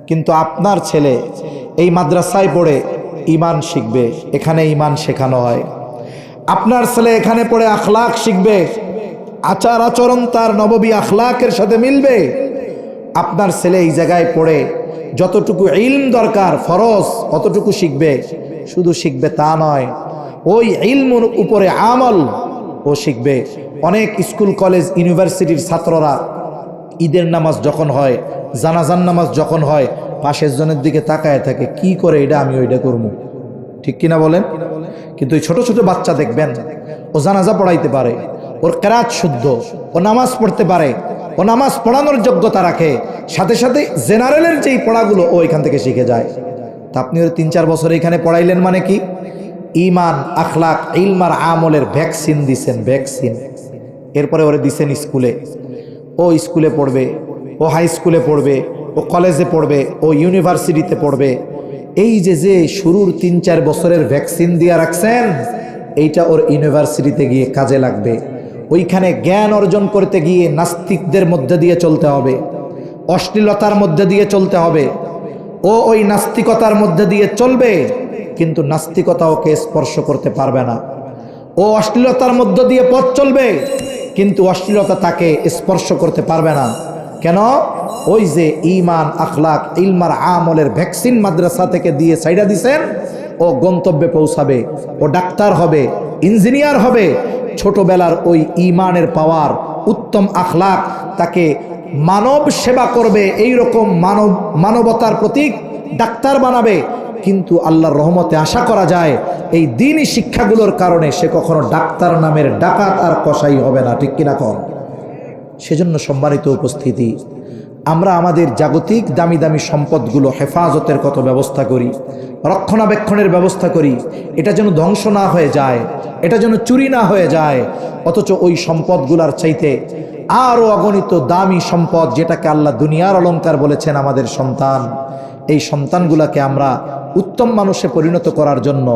কিন্তু আপনার ছেলে এই মাদ্রাসায় পড়ে ঈমান শিখবে, এখানে ঈমান শেখানো হয়। আপনার ছেলে এখানে পড়ে আখলাক শিখবে, আচার আচরণ তার নববী আখলাকের সাথে মিলবে। আপনার ছেলে এই জায়গায় পড়ে যতটুকু ইলম দরকার ফরজ, অতটুকু শিখবে। শুধু শিখবে তা নয়, ওই ইলমের উপরে আমল ও শিখবে। অনেক স্কুল, কলেজ, ইউনিভার্সিটির ছাত্ররা ঈদের নামাজ যখন হয়, জানাজার নামাজ যখন হয়, পাশের জনের দিকে তাকায় থাকে, কি করে এটা আমি ওইটা করবো, ঠিক কিনা বলেন? কিন্তু ওই ছোট ছোট বাচ্চা দেখবেন, ও জানাজা পড়াইতে পারে, ওর কেরাত শুদ্ধ, ও নামাজ পড়তে পারে, ও নামাজ পড়ানোর যোগ্যতা রাখে, সাথে সাথে জেনারেলের যেই পড়াগুলো ও এখান থেকে শিখে যায়। তা আপনি ওর 3-4 বছর এখানে পড়াইলেন মানে কি? ঈমান, আখলাক, ইলম আর আমলের ভ্যাকসিন দিছেন, ভ্যাকসিন। এরপরে ওরে দিছেন স্কুলে, ও স্কুলে পড়বে, ও হাই স্কুলে পড়বে, ও কলেজে পড়বে, ও ইউনিভার্সিটিতে পড়বে। এই যে যে শুরুর 3-4 বছরের ভ্যাকসিন দিয়ে রাখছেন, এইটা ওর ইউনিভার্সিটিতে গিয়ে কাজে লাগবে। ওইখানে জ্ঞান অর্জন করতে গিয়ে নাস্তিকদের মধ্যে দিয়ে চলতে হবে, অশ্লীলতার মধ্যে দিয়ে চলতে হবে। ও ওই নাস্তিকতার মধ্যে দিয়ে চলবে, কিন্তু নাস্তিকতা ওকে স্পর্শ করতে পারবে না। ও অশ্লীলতার মধ্য দিয়ে পথ চলবে, কিন্তু অশ্লীলতা তাকে স্পর্শ করতে পারবে না। কেন? ওই যে ঈমান, আখলাক, ইলম আর আমলের ভ্যাকসিন মাদ্রাসা থেকে দিয়ে সাইডা দিছেন, ও গন্তব্যে পৌঁছাবে, ও ডাক্তার হবে, ইঞ্জিনিয়ার হবে। ছোটবেলার ওই ঈমানের পাওয়ার, উত্তম আখলাক তাকে মানব সেবা করবে, এই রকম মানবতার প্রতীক ডাক্তার বানাবে। কিন্তু আল্লাহর রহমতে আশা করা যায় এই দ্বীনি শিক্ষাগুলোর কারণে সে কখনো ডাক্তার নামের ডাকাত আর কসাই হবে না, ঠিক কিনা কন? সেজন্য সম্মানিত উপস্থিতি, আমরা আমাদের জাগতিক দামি দামি সম্পদগুলো হেফাজতের কত ব্যবস্থা করি, রক্ষণাবেক্ষণের ব্যবস্থা করি, এটা যেন ধ্বংস না হয়ে যায়, এটা যেন চুরি না হয়ে যায়। অথচ ওই সম্পদগুলার চাইতে আরও অগণিত দামি সম্পদ, যেটাকে আল্লাহ দুনিয়ার অলংকার বলেছেন, আমাদের সন্তান। এই সন্তানগুলাকে আমরা উত্তম মানুষে পরিণত করার জন্য,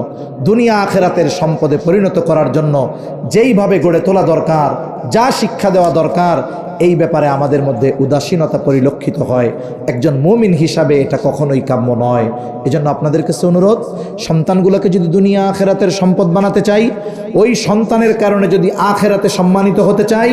দুনিয়া আখেরাতের সম্পদে পরিণত করার জন্য যেইভাবে গড়ে তোলা দরকার, যা শিক্ষা দেওয়া দরকার, এই ব্যাপারে আমাদের মধ্যে উদাসীনতা পরিলক্ষিত হয়। একজন মুমিন হিসাবে এটা কখনোই কাম্য নয়। এজন্য আপনাদের কাছে অনুরোধ, সন্তানগুলোকে যদি দুনিয়া আখেরাতের সম্পদ বানাতে চাই, ওই সন্তানের কারণে যদি আখেরাতে সম্মানিত হতে চাই,